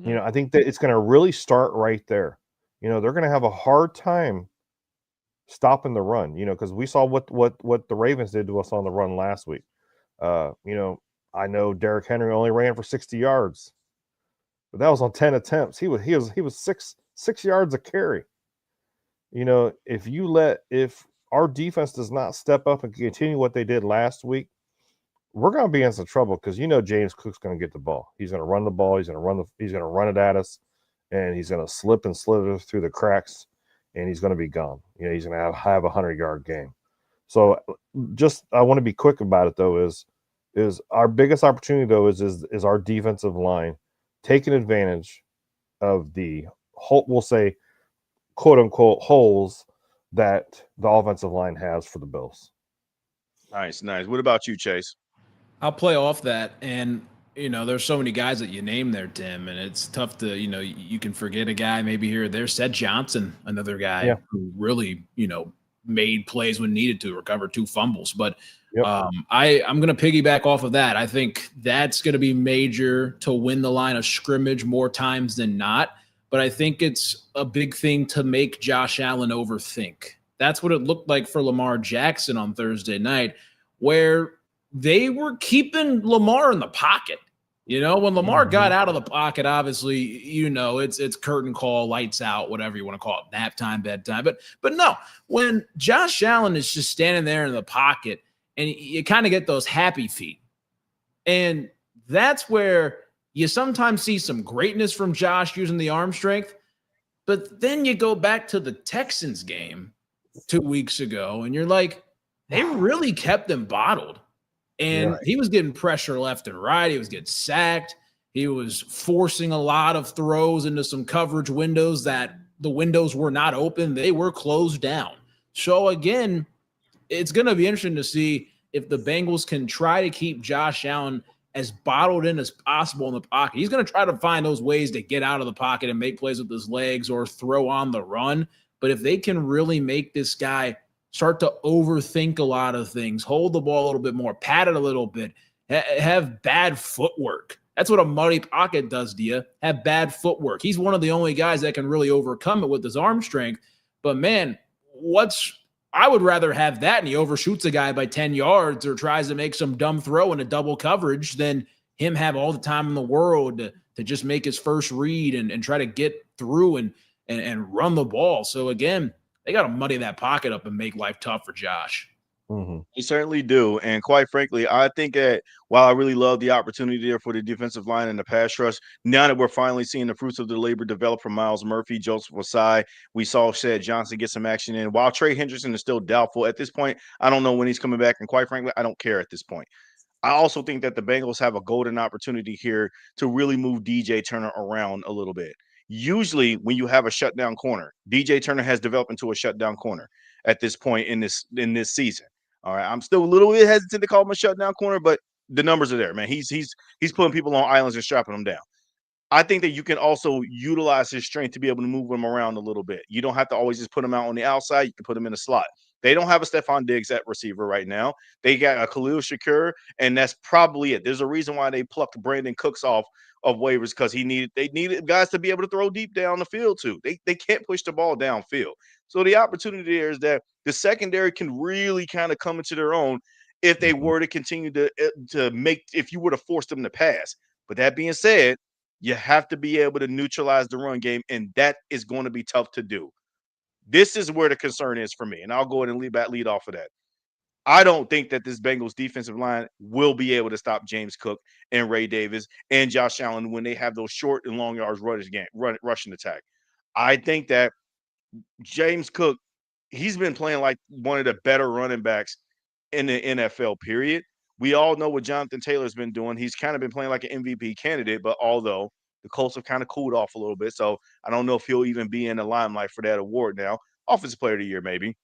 Speaker 3: I think that it's going to really start right there. They're going to have a hard time stopping the run, because we saw what the Ravens did to us on the run last week. I know Derrick Henry only ran for 60 yards, but that was on 10 attempts. He was six yards a carry. If our defense does not step up and continue what they did last week, we're going to be in some trouble, because James Cook's going to get the ball. He's going to run the ball. He's going to run it at us, and he's going to slip and slither through the cracks, and he's going to be gone. He's going to have a 100-yard game. So I want to be quick about it, though, is our biggest opportunity, though, is our defensive line taking advantage of the whole, we'll say, quote unquote, holes that the offensive line has for the Bills.
Speaker 1: Nice. What about you, Chase?
Speaker 2: I'll play off that. And, there's so many guys that you name there, Tim, and it's tough to, you can forget a guy maybe here or there. Seth Johnson, another guy who really, made plays when needed to, recover 2 fumbles. But I'm going to piggyback off of that. I think that's going to be major to win the line of scrimmage more times than not. But I think it's a big thing to make Josh Allen overthink. That's what it looked like for Lamar Jackson on Thursday night, where they were keeping Lamar in the pocket. When Lamar got out of the pocket, obviously, it's curtain call, lights out, whatever you want to call it, nap time, bedtime. But no, when Josh Allen is just standing there in the pocket, and you kind of get those happy feet. And that's where you sometimes see some greatness from Josh using the arm strength, but then you go back to the Texans game 2 weeks ago, and you're like, they really kept him bottled. And he was getting pressure left and right. He was getting sacked. He was forcing a lot of throws into some coverage windows that the windows were not open. They were closed down. So, again, it's going to be interesting to see if the Bengals can try to keep Josh Allen as bottled in as possible in the pocket. He's going to try to find those ways to get out of the pocket and make plays with his legs or throw on the run. But if they can really make this guy start to overthink a lot of things, hold the ball a little bit more, pat it a little bit, have bad footwork. That's what a muddy pocket does to you. Have bad footwork. He's one of the only guys that can really overcome it with his arm strength. But man, I would rather have that and he overshoots a guy by 10 yards or tries to make some dumb throw in a double coverage than him have all the time in the world to just make his first read and try to get through and run the ball. So again, they got to muddy that pocket up and make life tough for Josh.
Speaker 1: We certainly do. And quite frankly, I think that while I really love the opportunity there for the defensive line and the pass rush, now that we're finally seeing the fruits of the labor develop from Myles Murphy, Joseph Ossai, we saw Shed Johnson get some action in. While Trey Hendrickson is still doubtful at this point, I don't know when he's coming back. And quite frankly, I don't care at this point. I also think that the Bengals have a golden opportunity here to really move DJ Turner around a little bit. Usually when you have a shutdown corner, DJ Turner has developed into a shutdown corner at this point in this season. All right, I'm still a little bit hesitant to call him a shutdown corner, but the numbers are there, man. He's putting people on islands and strapping them down. I think that you can also utilize his strength to be able to move him around a little bit. You don't have to always just put him out on the outside. You can put him in a slot. They don't have a Stephon Diggs at receiver right now. They got a Khalil Shakur, and that's probably it. There's a reason why they plucked Brandon Cooks off of waivers because they needed guys to be able to throw deep down the field too. They can't push the ball downfield. So the opportunity there is that the secondary can really kind of come into their own if they were to continue if you were to force them to pass. But that being said, you have to be able to neutralize the run game, and that is going to be tough to do. This is where the concern is for me, and I'll go ahead and lead off of that. I don't think that this Bengals defensive line will be able to stop James Cook and Ray Davis and Josh Allen when they have those short and long yards rushing attack. I think that James Cook, he's been playing like one of the better running backs in the NFL, period. We all know what Jonathan Taylor's been doing. He's kind of been playing like an MVP candidate, but although the Colts have kind of cooled off a little bit, so I don't know if he'll even be in the limelight for that award now. Offensive Player of the Year, maybe.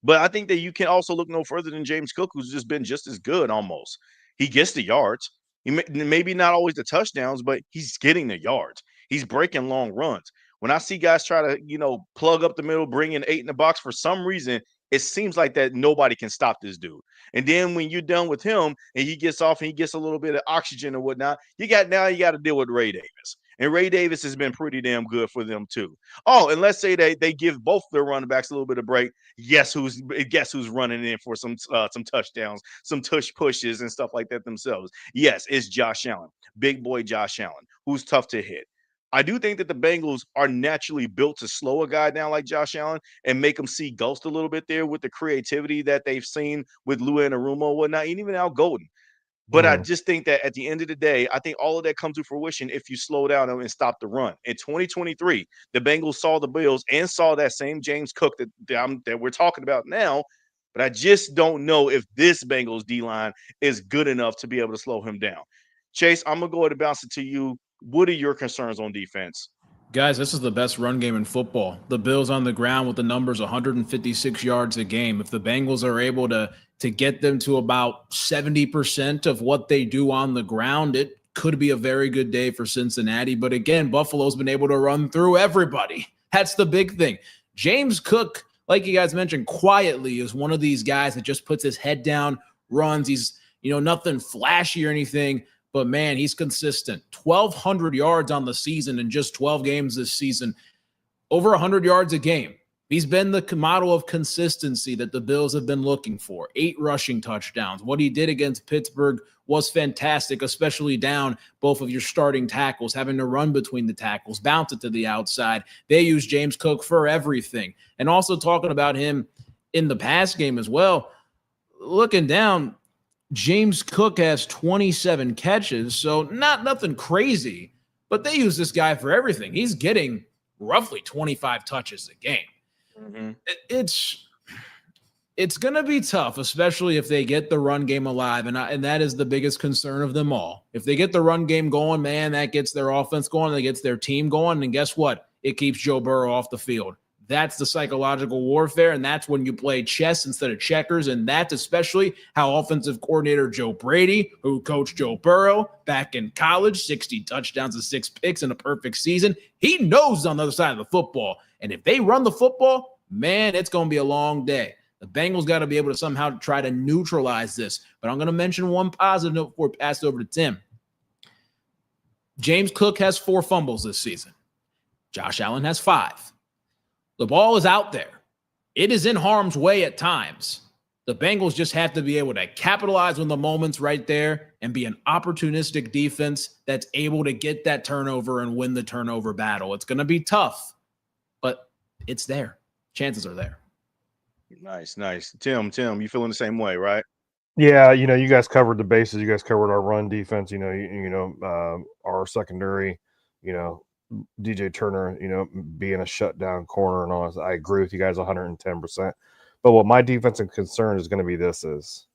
Speaker 1: But I think that you can also look no further than James Cook, who's just been just as good almost. He gets the yards. Maybe not always the touchdowns, but he's getting the yards. He's breaking long runs. When I see guys try to, plug up the middle, bring in 8 in the box, for some reason, it seems like that nobody can stop this dude. And then when you're done with him and he gets off and he gets a little bit of oxygen or whatnot, you got to deal with Ray Davis. And Ray Davis has been pretty damn good for them too. Oh, and let's say they give both their running backs a little bit of break. Guess who's running in for some touchdowns, some tush pushes and stuff like that themselves? Yes, it's Josh Allen, big boy Josh Allen, who's tough to hit. I do think that the Bengals are naturally built to slow a guy down like Josh Allen and make him see ghost a little bit there with the creativity that they've seen with Lou Anarumo and whatnot, and even Al Golden. But I just think that at the end of the day, I think all of that comes to fruition if you slow down and stop the run. In 2023, the Bengals saw the Bills and saw that same James Cook that we're talking about now. But I just don't know if this Bengals D-line is good enough to be able to slow him down. Chase, I'm going to go ahead and bounce it to you. What are your concerns on defense?
Speaker 2: Guys, this is the best run game in football. The Bills on the ground with the numbers 156 yards a game. If the Bengals are able to get them to about 70% of what they do on the ground, it could be a very good day for Cincinnati. But again, Buffalo's been able to run through everybody. That's the big thing. James Cook, like you guys mentioned, quietly is one of these guys that just puts his head down, runs. He's, nothing flashy or anything, but man, he's consistent. 1,200 yards on the season in just 12 games this season, over 100 yards a game. He's been the model of consistency that the Bills have been looking for. 8 rushing touchdowns. What he did against Pittsburgh was fantastic, especially down both of your starting tackles, having to run between the tackles, bounce it to the outside. They use James Cook for everything. And also talking about him in the pass game as well, looking down, James Cook has 27 catches, so nothing crazy, but they use this guy for everything. He's getting roughly 25 touches a game. Mm-hmm. It's going to be tough, especially if they get the run game alive, and that is the biggest concern of them all. If they get the run game going, man, that gets their offense going, that gets their team going, and guess what? It keeps Joe Burrow off the field. That's the psychological warfare, and that's when you play chess instead of checkers, and that's especially how offensive coordinator Joe Brady, who coached Joe Burrow back in college, 60 touchdowns and 6 picks in a perfect season, he knows on the other side of the football. And if they run the football, man, it's going to be a long day. The Bengals got to be able to somehow try to neutralize this. But I'm going to mention one positive note before we pass it over to Tim. James Cook has 4 fumbles this season. Josh Allen has 5. The ball is out there. It is in harm's way at times. The Bengals just have to be able to capitalize on the moments right there and be an opportunistic defense that's able to get that turnover and win the turnover battle. It's going to be tough, but it's there. Chances are there.
Speaker 1: Nice. Tim, you feeling the same way, right?
Speaker 3: Yeah, you guys covered the bases. You guys covered our run defense. Our secondary. DJ Turner. Being a shutdown corner and all. I agree with you guys 110%. But what my defensive concern is going to be is,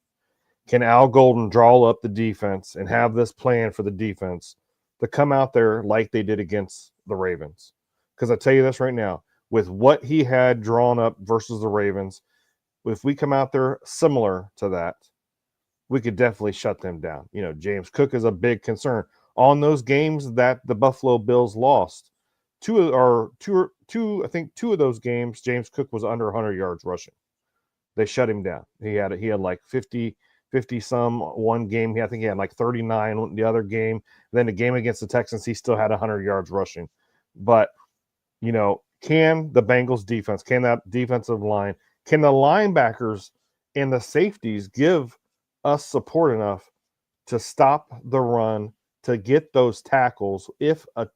Speaker 3: can Al Golden draw up the defense and have this plan for the defense to come out there like they did against the Ravens? Because I tell you this right now, with what he had drawn up versus the Ravens, if we come out there similar to that, we could definitely shut them down. James Cook is a big concern. On those games that the Buffalo Bills lost, two of those games, James Cook was under 100 yards rushing. They shut him down. He had like 50 some one game. I think he had like 39 the other game. Then the game against the Texans, he still had 100 yards rushing. But, can the Bengals defense, can that defensive line, can the linebackers and the safeties give us support enough to stop the run, to get those tackles if a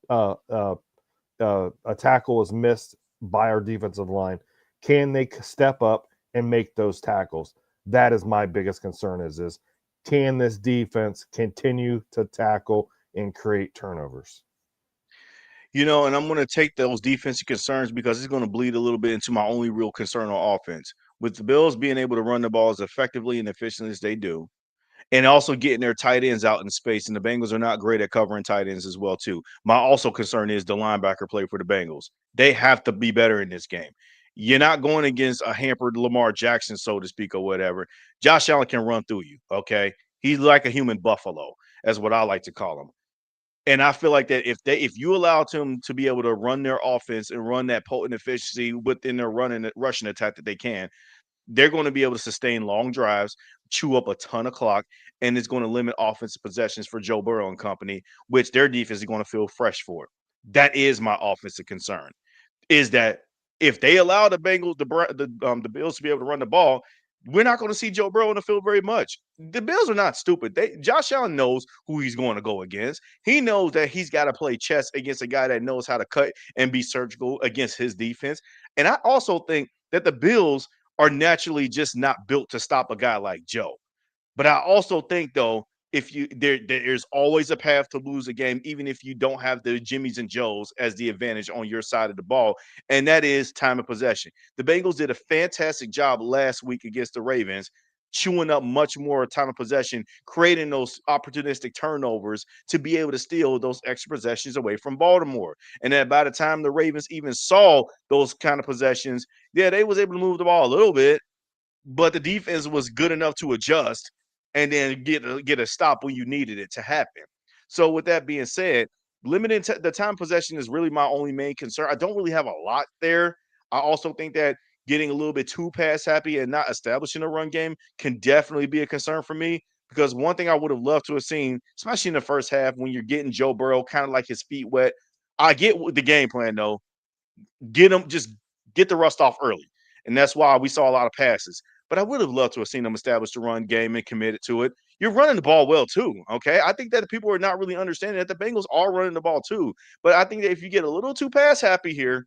Speaker 3: tackle is missed by our defensive line? Can they step up and make those tackles? That is my biggest concern is can this defense continue to tackle and create turnovers?
Speaker 1: And I'm going to take those defensive concerns because it's going to bleed a little bit into my only real concern on offense. With the Bills being able to run the ball as effectively and efficiently as they do, and also getting their tight ends out in space, and the Bengals are not great at covering tight ends as well, too. My also concern is the linebacker play for the Bengals. They have to be better in this game. You're not going against a hampered Lamar Jackson, so to speak, or whatever. Josh Allen can run through you, okay? He's like a human buffalo, as what I like to call him. And I feel like that if you allow them to be able to run their offense and run that potent efficiency within their rushing attack that they can, they're going to be able to sustain long drives, chew up a ton of clock, and it's going to limit offensive possessions for Joe Burrow and company, which their defense is going to feel fresh for. That is my offensive concern, is that if they allow the Bengals, the Bills to be able to run the ball, we're not going to see Joe Burrow in the field very much. The Bills are not stupid. Josh Allen knows who he's going to go against. He knows that he's got to play chess against a guy that knows how to cut and be surgical against his defense. And I also think that the Bills are naturally just not built to stop a guy like Joe. But I also think, though, if there's always a path to lose a game, even if you don't have the Jimmies and Joes as the advantage on your side of the ball, and that is time of possession. The Bengals did a fantastic job last week against the Ravens, chewing up much more time of possession, creating those opportunistic turnovers to be able to steal those extra possessions away from Baltimore. And then by the time the Ravens even saw those kind of possessions, they was able to move the ball a little bit, but the defense was good enough to adjust and then get a stop when you needed it to happen. So with that being said, limiting the time possession is really my only main concern. I don't really have a lot there. I also think that getting a little bit too pass happy and not establishing a run game can definitely be a concern for me, because one thing I would have loved to have seen, especially in the first half when you're getting Joe Burrow kind of like his feet wet. I get the game plan, though. Just get the rust off early. And that's why we saw a lot of passes. But I would have loved to have seen them establish the run game and committed to it. You're running the ball well, too, okay? I think that the people are not really understanding that the Bengals are running the ball, too. But I think that if you get a little too pass happy here,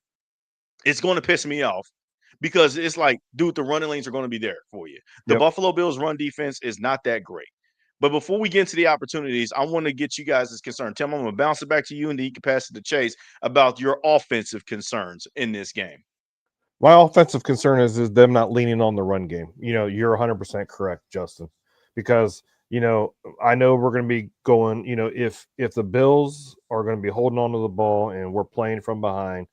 Speaker 1: it's going to piss me off, because it's like, dude, the running lanes are going to be there for you. The Buffalo Bills run defense is not that great. But before we get into the opportunities, I want to get you guys' concern. Tim, I'm going to bounce it back to you, and then you can pass it to Chase about your offensive concerns in this game.
Speaker 3: My offensive concern is them not leaning on the run game. You're 100% correct, Justin, because, I know we're going to be going, if the Bills are going to be holding on to the ball and we're playing from behind,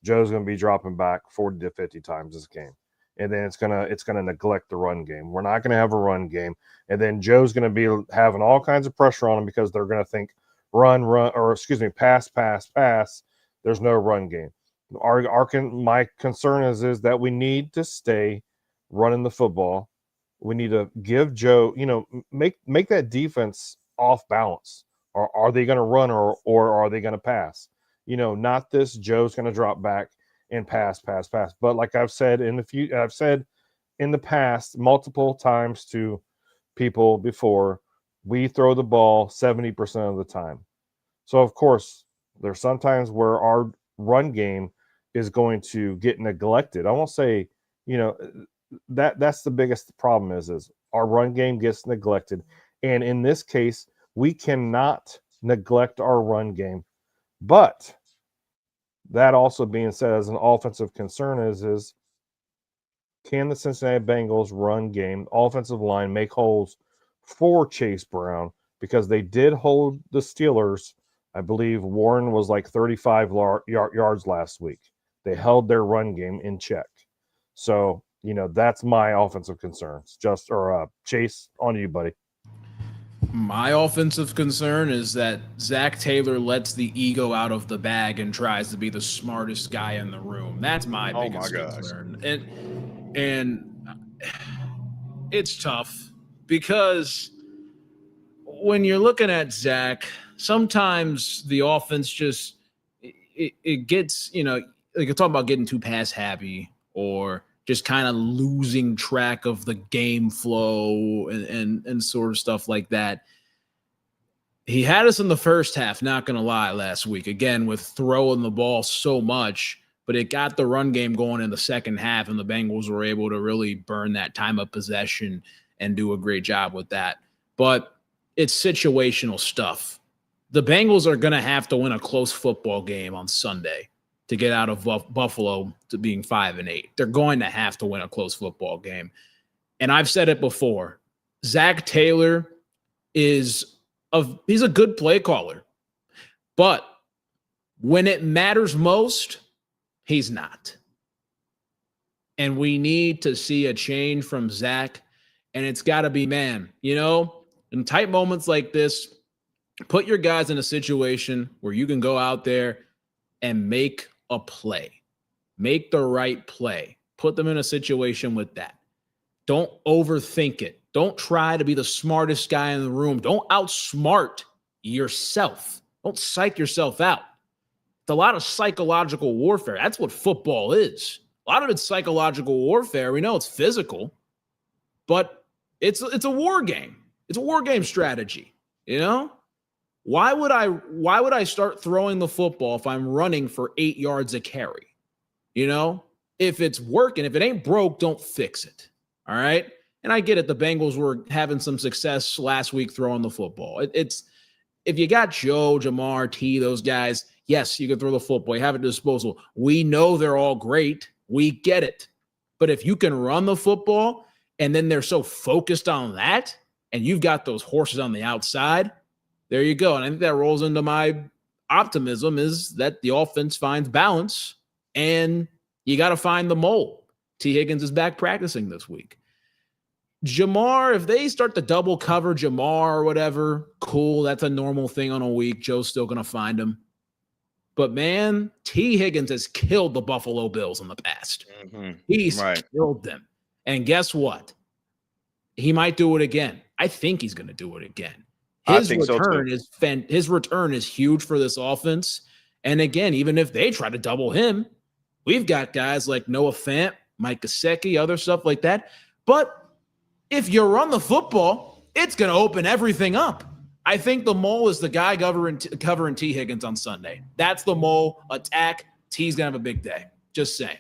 Speaker 3: Joe's going to be dropping back 40 to 50 times this game. And then it's gonna neglect the run game. We're not going to have a run game. And then Joe's going to be having all kinds of pressure on him because they're going to think pass. There's no run game. My concern is that we need to stay running the football. We need to give Joe, make that defense off balance. Or are they going to run or are they going to pass? Not this Joe's going to drop back and pass. But like I've said in the past multiple times to people before, we throw the ball 70% of the time. So of course, there's sometimes where our run game is going to get neglected. I won't say, that's the biggest problem is our run game gets neglected. And in this case, we cannot neglect our run game. But that also being said, as an offensive concern is can the Cincinnati Bengals run game, offensive line, make holes for Chase Brown? Because they did hold the Steelers. I believe Warren was like 35 yards last week. They held their run game in check. So, that's my offensive concerns. Chase, on you, buddy.
Speaker 2: My offensive concern is that Zach Taylor lets the ego out of the bag and tries to be the smartest guy in the room. That's my biggest concern. And it's tough because when you're looking at Zach, sometimes the offense just it gets, like you're talking about getting too pass happy or just kind of losing track of the game flow and sort of stuff like that. He had us in the first half, not going to lie, last week, again, with throwing the ball so much, but it got the run game going in the second half, and the Bengals were able to really burn that time of possession and do a great job with that. But it's situational stuff. The Bengals are going to have to win a close football game on Sunday to get out of Buffalo to being 5-8. They're going to have to win a close football game. And I've said it before. Zach Taylor he's a good play caller. But when it matters most, he's not. And we need to see a change from Zach. And it's got to be, in tight moments like this, put your guys in a situation where you can go out there and make a play. Make the right play. Put them in a situation with that. Don't overthink it. Don't try to be the smartest guy in the room. Don't outsmart yourself. Don't psych yourself out. It's a lot of psychological warfare. That's what football is. A lot of it's psychological warfare. We know it's physical, but it's a war game. It's a war game strategy, Why would I start throwing the football if I'm running for 8 yards a carry? If it's working, if it ain't broke, don't fix it. All right. And I get it. The Bengals were having some success last week throwing the football. It's if you got Joe, Jamar, T, those guys, yes, you can throw the football. You have it at disposal. We know they're all great. We get it. But if you can run the football and then they're so focused on that and you've got those horses on the outside, there you go. And I think that rolls into my optimism is that the offense finds balance and you got to find the mole. T. Higgins is back practicing this week. Jamar, if they start to double cover Jamar or whatever, cool. That's a normal thing on a week. Joe's still going to find him. But, man, T. Higgins has killed the Buffalo Bills in the past. Mm-hmm. He's killed them. And guess what? He might do it again. I think he's going to do it again. His return is huge for this offense. And again, even if they try to double him, we've got guys like Noah Fant, Mike Gesicki, other stuff like that. But if you run the football, it's going to open everything up. I think the mole is the guy covering T. Higgins on Sunday. That's the mole. Attack. T's going to have a big day. Just saying.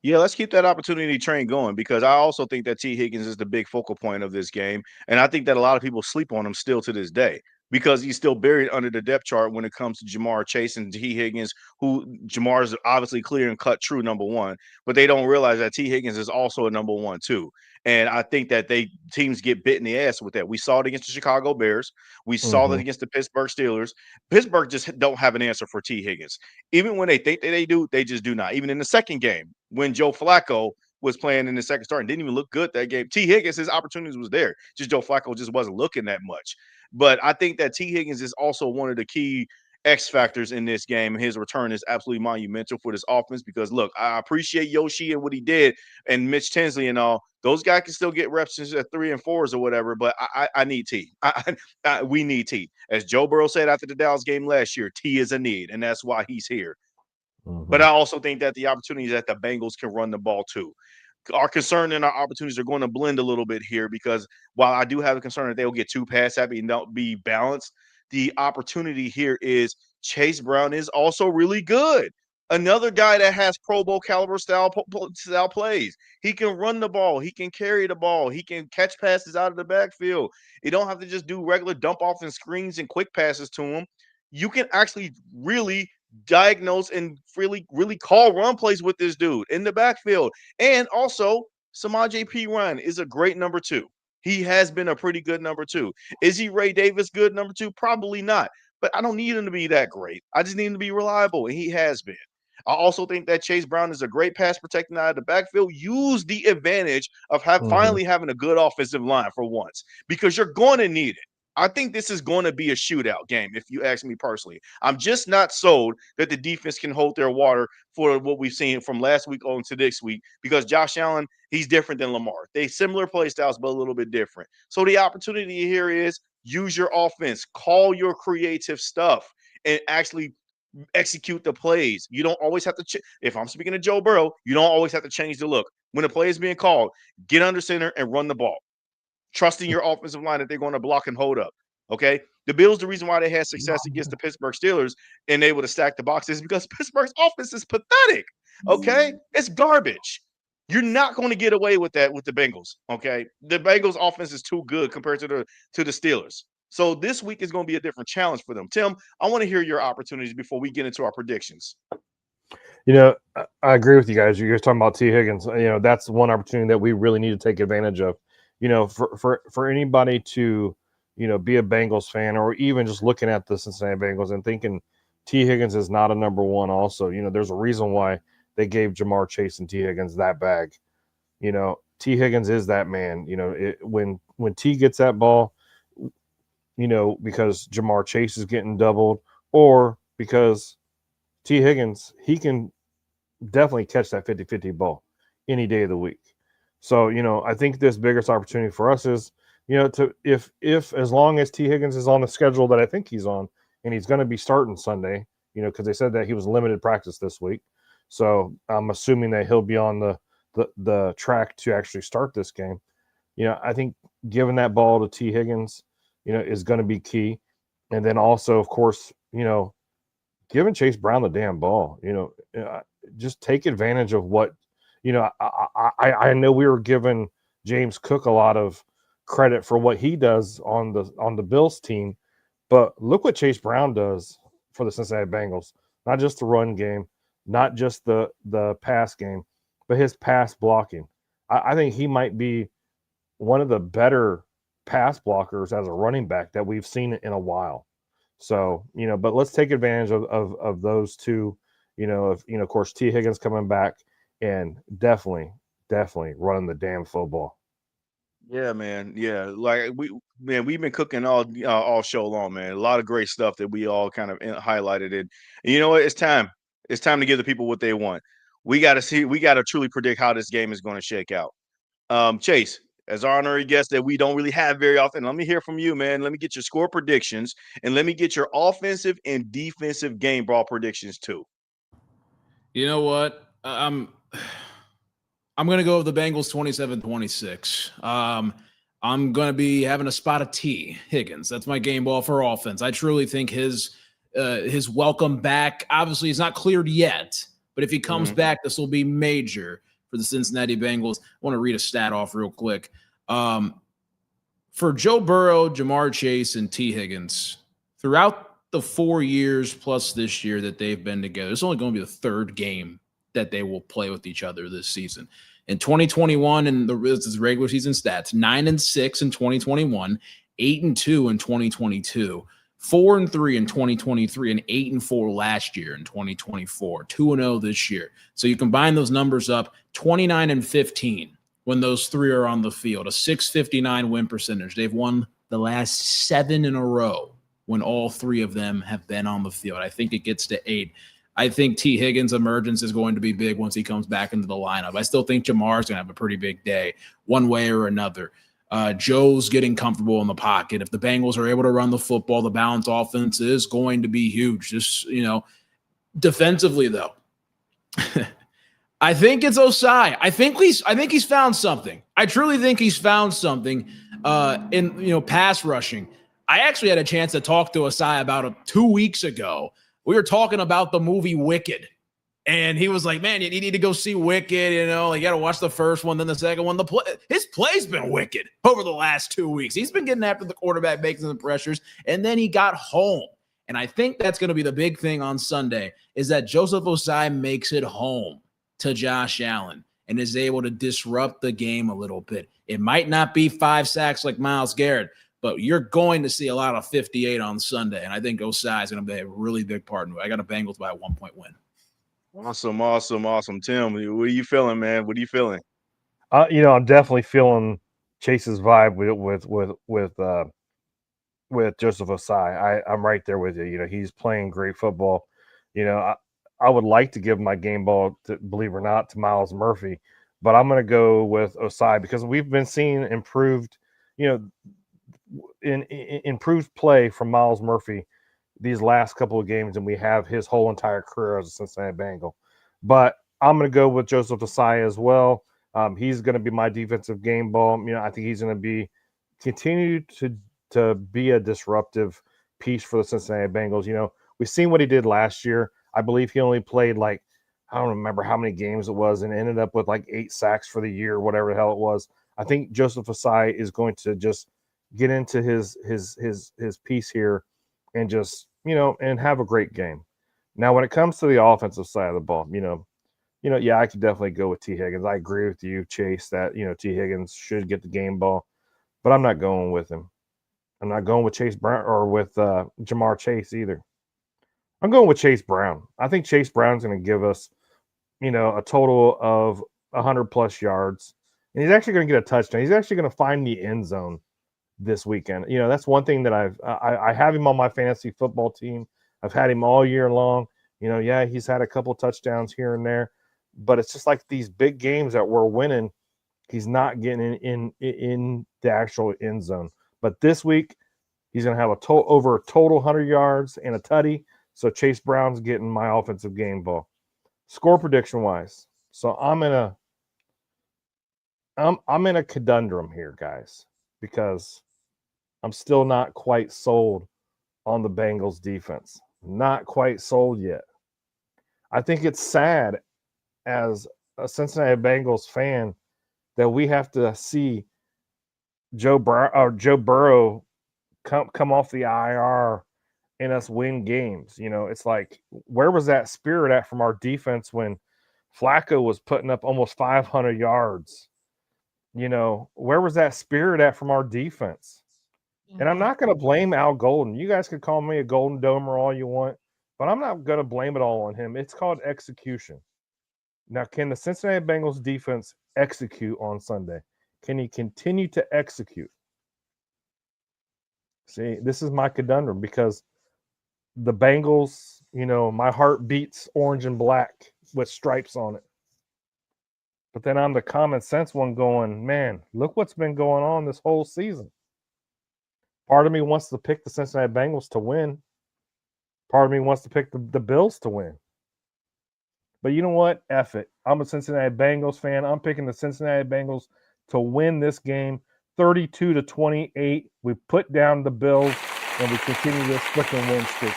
Speaker 1: Yeah, let's keep that opportunity train going because I also think that T. Higgins is the big focal point of this game. And I think that a lot of people sleep on him still to this day because he's still buried under the depth chart when it comes to Jamar Chase and T. Higgins, who Jamar is obviously clear and cut true number one, but they don't realize that T. Higgins is also a number one too. And I think that teams get bit in the ass with that. We saw it against the Chicago Bears. We saw that against the Pittsburgh Steelers. Pittsburgh just don't have an answer for T. Higgins. Even when they think that they do, they just do not. Even in the second game, when Joe Flacco was playing in the second start and didn't even look good that game. T. Higgins, his opportunities was there. Just Joe Flacco just wasn't looking that much. But I think that T. Higgins is also one of the key X factors in this game. His return is absolutely monumental for this offense because, look, I appreciate Yoshi and what he did and Mitch Tinsley and all. Those guys can still get reps at 3 and 4s or whatever, but I need T. We need T. As Joe Burrow said after the Dallas game last year, T is a need, and that's why he's here. But I also think that the opportunities that the Bengals can run the ball too. Our concern and our opportunities are going to blend a little bit here because while I do have a concern that they'll get too pass happy and don't be balanced, the opportunity here is Chase Brown is also really good. Another guy that has Pro Bowl caliber style plays. He can run the ball. He can carry the ball. He can catch passes out of the backfield. You don't have to just do regular dump off and screens and quick passes to him. You can actually really diagnose and really call run plays with this dude in the backfield. And also, Samaje Perine is a great number 2. He has been a pretty good number 2. Is he Ray Davis good number 2? Probably not. But I don't need him to be that great. I just need him to be reliable, and he has been. I also think that Chase Brown is a great pass protecting out of the backfield. Use the advantage of finally having a good offensive line for once because you're going to need it. I think this is going to be a shootout game, if you ask me personally. I'm just not sold that the defense can hold their water for what we've seen from last week on to this week because Josh Allen, he's different than Lamar. They similar play styles, but a little bit different. So the opportunity here is use your offense, call your creative stuff, and actually execute the plays. You don't always have to if I'm speaking to Joe Burrow, you don't always have to change the look. When a play is being called, get under center and run the ball. Trusting your offensive line that they're going to block and hold up. Okay. The Bills, the reason why they had success against the Pittsburgh Steelers and able to stack the box is because Pittsburgh's offense is pathetic. Okay. It's garbage. You're not going to get away with that with the Bengals. Okay. The Bengals offense is too good compared to the Steelers. So this week is going to be a different challenge for them. Tim, I want to hear your opportunities before we get into our predictions.
Speaker 3: You know, I agree with you guys. You're talking about T. Higgins. You know, that's one opportunity that we really need to take advantage of. You know, for anybody to, you know, be a Bengals fan or even just looking at the Cincinnati Bengals and thinking T. Higgins is not a number 1 also, you know, there's a reason why they gave Jamar Chase and T. Higgins that bag. You know, T. Higgins is that man. You know, when T gets that ball, you know, because Jamar Chase is getting doubled or because T. Higgins, he can definitely catch that 50-50 ball any day of the week. So, you know, I think this biggest opportunity for us is, you know, to if as long as T. Higgins is on the schedule that I think he's on, and he's going to be starting Sunday, you know, because they said that he was limited practice this week. So I'm assuming that he'll be on the track to actually start this game. You know, I think giving that ball to T. Higgins, you know, is going to be key. And then also, of course, you know, giving Chase Brown the damn ball, you know, just take advantage of what, you know, I know we were giving James Cook a lot of credit for what he does on the Bills team, but look what Chase Brown does for the Cincinnati Bengals. Not just the run game, not just the pass game, but his pass blocking. I think he might be one of the better pass blockers as a running back that we've seen in a while. So, you know, but let's take advantage of those two, you know, of course, T. Higgins coming back and definitely running the damn football.
Speaker 1: Yeah, man. Yeah, like we've been cooking all show long, man. A lot of great stuff that we all kind of highlighted it. And you know what? It's time. It's time to give the people what they want. We got to truly predict how this game is going to shake out. Chase, as our honorary guest that we don't really have very often, let me hear from you, man. Let me get your score predictions and let me get your offensive and defensive game ball predictions too.
Speaker 2: You know what? I'm going to go with the Bengals 27-26. I'm going to be having a spot of T. Higgins. That's my game ball for offense. I truly think his welcome back, obviously, is not cleared yet, but if he comes back, this will be major for the Cincinnati Bengals. I want to read a stat off real quick. For Joe Burrow, Jamar Chase, and T. Higgins, throughout the 4 years plus this year that they've been together, it's only going to be the third game that they will play with each other this season. In 2021, and this is regular season stats, 9-6 in 2021, 8-2 in 2022, 4-3 in 2023, and 8-4 last year in 2024, 2-0 this year. So you combine those numbers up, 29-15 when those three are on the field, a 659 win percentage. They've won the last 7 in a row when all three of them have been on the field. I think it gets to 8. I think T. Higgins' emergence is going to be big once he comes back into the lineup. I still think Jamar's going to have a pretty big day one way or another. Joe's getting comfortable in the pocket. If the Bengals are able to run the football, the balanced offense is going to be huge. Just, defensively, though. I think it's Osai. I think he's found something. I truly think he's found something in pass rushing. I actually had a chance to talk to Osai about 2 weeks ago. We were talking about the movie Wicked, and he was like, "Man, you need to go see Wicked. You got to watch the first one, then the second one. His play's been wicked over the last 2 weeks. He's been getting after the quarterback, making some pressures, and then he got home. And I think that's going to be the big thing on Sunday is that Joseph Osai makes it home to Josh Allen and is able to disrupt the game a little bit. It might not be 5 sacks like Myles Garrett, but you're going to see a lot of 58 on Sunday, and I think Osai is going to be a really big part in it. I got a Bengals by a 1-point win.
Speaker 1: Awesome. Tim, what are you feeling, man? What are you feeling?
Speaker 3: I'm definitely feeling Chase's vibe with Joseph Osai. I'm right there with you. He's playing great football. I would like to give my game ball, believe it or not, to Myles Murphy, but I'm going to go with Osai because we've been seeing improved play from Myles Murphy these last couple of games, and we have his whole entire career as a Cincinnati Bengal. But I'm going to go with Joseph Osai as well. He's going to be my defensive game ball. I think he's going to continue to be a disruptive piece for the Cincinnati Bengals. We've seen what he did last year. I believe he only played I don't remember how many games it was, and ended up with 8 sacks for the year, whatever the hell it was. I think Joseph Osai is going to just get into his piece here and just, and have a great game. Now, when it comes to the offensive side of the ball, yeah, I could definitely go with T. Higgins. I agree with you, Chase, that, T. Higgins should get the game ball, but I'm not going with him. I'm not going with Chase Brown or with Jamar Chase either. I'm going with Chase Brown. I think Chase Brown's going to give us, a total of 100+ yards, and he's actually going to get a touchdown. He's actually going to find the end zone this weekend. That's one thing that I have him on my fantasy football team. I've had him all year long. Yeah, he's had a couple touchdowns here and there, but it's just like these big games that we're winning, he's not getting in the actual end zone. But this week, he's going to have over a total 100 yards and a tutty. So Chase Brown's getting my offensive game ball. Score prediction wise, so I'm in a conundrum here, guys, because I'm still not quite sold on the Bengals defense. Not quite sold yet. I think it's sad as a Cincinnati Bengals fan that we have to see Joe Burrow come off the IR and us win games. It's like, where was that spirit at from our defense when Flacco was putting up almost 500 yards? Where was that spirit at from our defense? And I'm not going to blame Al Golden. You guys can call me a Golden Domer all you want, but I'm not going to blame it all on him. It's called execution. Now, can the Cincinnati Bengals defense execute on Sunday? Can he continue to execute? See, this is my conundrum because the Bengals, my heart beats orange and black with stripes on it. But then I'm the common sense one going, man, look what's been going on this whole season. Part of me wants to pick the Cincinnati Bengals to win. Part of me wants to pick the Bills to win. But you know what? F it. I'm a Cincinnati Bengals fan. I'm picking the Cincinnati Bengals to win this game 32-28. We put down the Bills, and we continue this freaking win streak.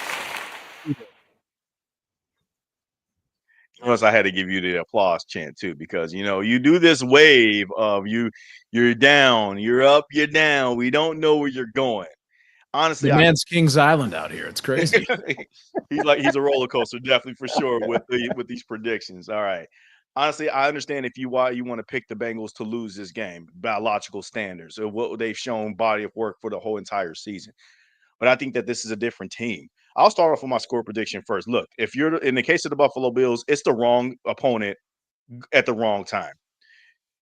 Speaker 1: Notice I had to give you the applause chant too, because you do this wave of you're down, you're up, you're down. We don't know where you're going. Honestly,
Speaker 2: the man's Kings Island out here. It's crazy.
Speaker 1: he's a roller coaster, definitely for sure with these predictions. All right. honestly, I understand why you want to pick the Bengals to lose this game, biological standards, or what they've shown body of work for the whole entire season. But I think that this is a different team. I'll start off with my score prediction first. Look, if you're in the case of the Buffalo Bills, it's the wrong opponent at the wrong time.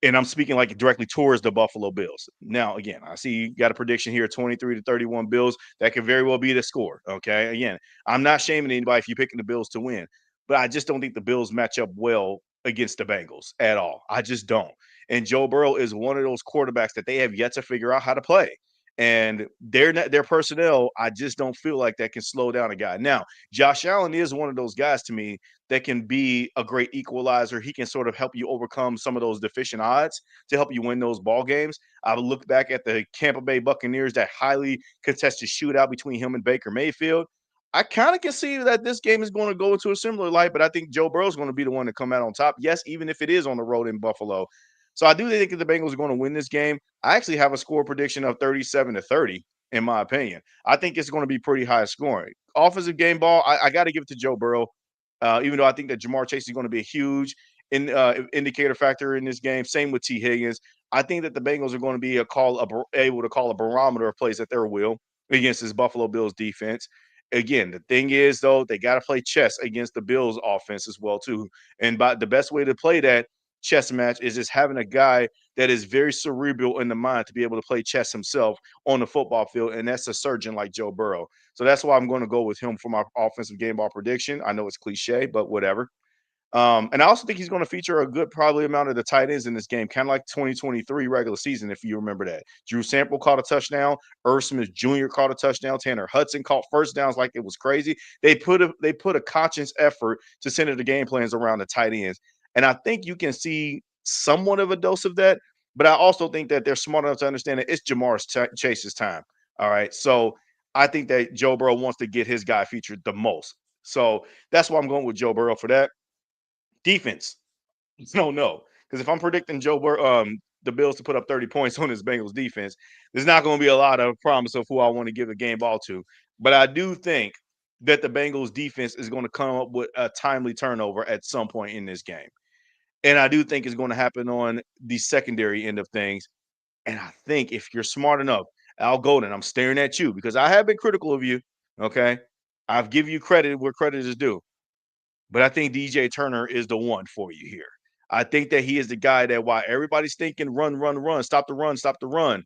Speaker 1: And I'm speaking like directly towards the Buffalo Bills. Now, again, I see you got a prediction here, 23-31 Bills. That could very well be the score. Okay. Again, I'm not shaming anybody if you're picking the Bills to win, but I just don't think the Bills match up well against the Bengals at all. I just don't. And Joe Burrow is one of those quarterbacks that they have yet to figure out how to play. And their personnel, I just don't feel like that can slow down a guy. Now, Josh Allen is one of those guys to me that can be a great equalizer. He can sort of help you overcome some of those deficient odds to help you win those ball games. I would look back at the Tampa Bay Buccaneers, that highly contested shootout between him and Baker Mayfield. I kind of can see that this game is going to go into a similar light, but I think Joe Burrow is going to be the one to come out on top. Yes, even if it is on the road in Buffalo. So I do think that the Bengals are going to win this game. I actually have a score prediction of 37-30, in my opinion. I think it's going to be pretty high scoring. Offensive game ball, I got to give it to Joe Burrow. Even though I think that Jamar Chase is going to be a huge indicator factor in this game. Same with T. Higgins. I think that the Bengals are going to be able to call a barometer of plays at their will against this Buffalo Bills defense. Again, the thing is, though, they got to play chess against the Bills offense as well, too. And the best way to play that chess match is just having a guy that is very cerebral in the mind to be able to play chess himself on the football field, and that's a surgeon like Joe Burrow. So that's why I'm going to go with him for my offensive game ball prediction. I know it's cliche, but whatever. And I also think he's going to feature a good probably amount of the tight ends in this game, kind of like 2023 regular season, if you remember that. Drew Sample caught a touchdown. Irv Smith Jr. caught a touchdown. Tanner Hudson caught first downs like it was crazy. They put a conscious effort to center the game plans around the tight ends. And I think you can see somewhat of a dose of that. But I also think that they're smart enough to understand that it's Jamar Chase's time. All right. So I think that Joe Burrow wants to get his guy featured the most. So that's why I'm going with Joe Burrow for that. Defense, no, no. Because if I'm predicting the Bills to put up 30 points on this Bengals defense, there's not going to be a lot of promise of who I want to give the game ball to. But I do think that the Bengals defense is going to come up with a timely turnover at some point in this game. And I do think it's going to happen on the secondary end of things. And I think if you're smart enough, Al Golden, I'm staring at you because I have been critical of you. Okay. I've given you credit where credit is due. But I think DJ Turner is the one for you here. I think that he is the guy that while everybody's thinking run, run, run, stop the run, stop the run,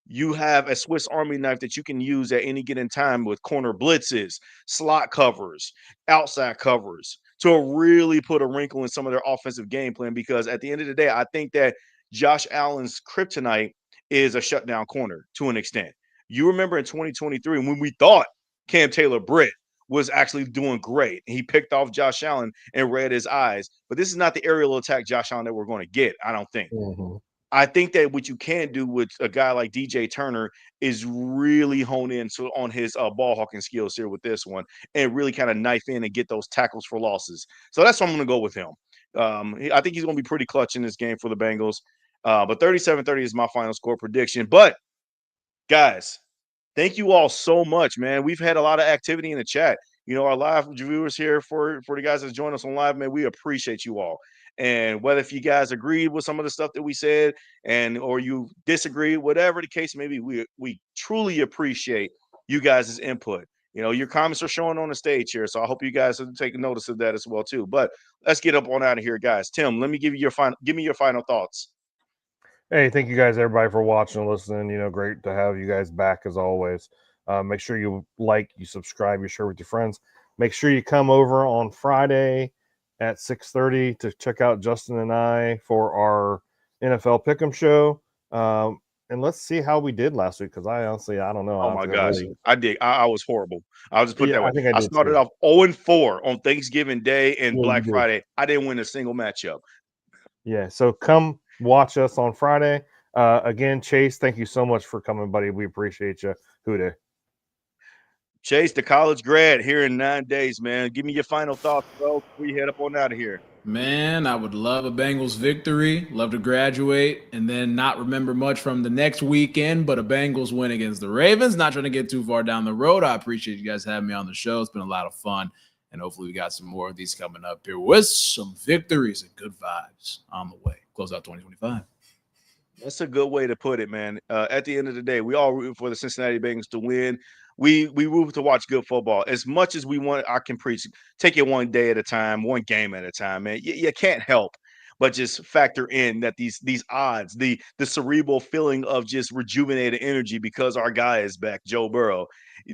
Speaker 1: you have a Swiss Army knife that you can use at any given time with corner blitzes, slot covers, outside covers to really put a wrinkle in some of their offensive game plan. Because at the end of the day, I think that Josh Allen's kryptonite is a shutdown corner to an extent. You remember in 2023 when we thought Cam Taylor-Britt was actually doing great. He picked off Josh Allen and read his eyes. But this is not the aerial attack Josh Allen that we're going to get, I don't think.
Speaker 3: Mm-hmm.
Speaker 1: I think that what you can do with a guy like DJ Turner is really hone in on his ball hawking skills here with this one and really kind of knife in and get those tackles for losses. So that's why I'm going to go with him. I think he's going to be pretty clutch in this game for the Bengals. But 37-30 is my final score prediction. But, guys, thank you all so much, man. We've had a lot of activity in the chat. You know, our live viewers here for the guys that join us on live, man, we appreciate you all. And whether if you guys agreed with some of the stuff that we said or you disagree, whatever the case may be, we truly appreciate you guys' input. You know, your comments are showing on the stage here, so I hope you guys are taking notice of that as well too. But let's get up on out of here, guys. Tim, let me give me your final thoughts.
Speaker 3: Hey, thank you guys, everybody, for watching and listening. You know, great to have you guys back as always. Make sure you like, you subscribe, you share with your friends. Make sure you come over on Friday at 6:30 to check out Justin and I for our NFL Pick'em show. And let's see how we did last week, because I don't know.
Speaker 1: Oh my gosh, I did. I was horrible. I'll just put that way.
Speaker 3: I think I
Speaker 1: started
Speaker 3: too.
Speaker 1: off 0-4 on Thanksgiving Day and
Speaker 3: Yeah,
Speaker 1: Black Friday. I didn't win a single matchup.
Speaker 3: Yeah, so come watch us on Friday. Again, Chase, thank you so much for coming, buddy. We appreciate you. Hooday.
Speaker 1: Chase, the college grad here in 9 days, man. Give me your final thoughts, bro, before you head up on out of here.
Speaker 2: Man, I would love a Bengals victory, love to graduate, and then not remember much from the next weekend, but a Bengals win against the Ravens. Not trying to get too far down the road. I appreciate you guys having me on the show. It's been a lot of fun. And hopefully we got some more of these coming up here with some victories and good vibes on the way. Close out 2025.
Speaker 1: That's a good way to put it, man. At the end of the day, we all root for the Cincinnati Bengals to win. We root to watch good football. As much as we want, I can preach. Take it one day at a time, one game at a time, man. You can't help but just factor in that these odds, the cerebral feeling of just rejuvenated energy because our guy is back, Joe Burrow,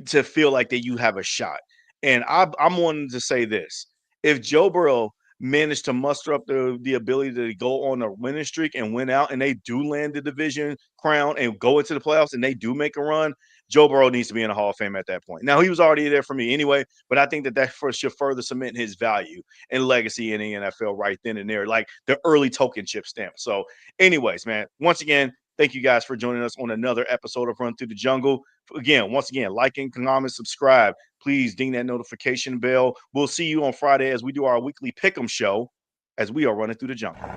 Speaker 1: to feel like that you have a shot. And I'm wanting to say this: if Joe Burrow managed to muster up the ability to go on a winning streak and win out, and they do land the division crown and go into the playoffs, and they do make a run, Joe Burrow needs to be in the Hall of Fame at that point. Now, he was already there for me anyway, but I think that should further cement his value and legacy in the NFL right then and there, like the early token chip stamp. So, anyways, man, once again, thank you guys for joining us on another episode of Run Through the Jungle. Again, once again, like and comment, subscribe. Please ding that notification bell. We'll see you on Friday as we do our weekly pick'em show as we are running through the jungle.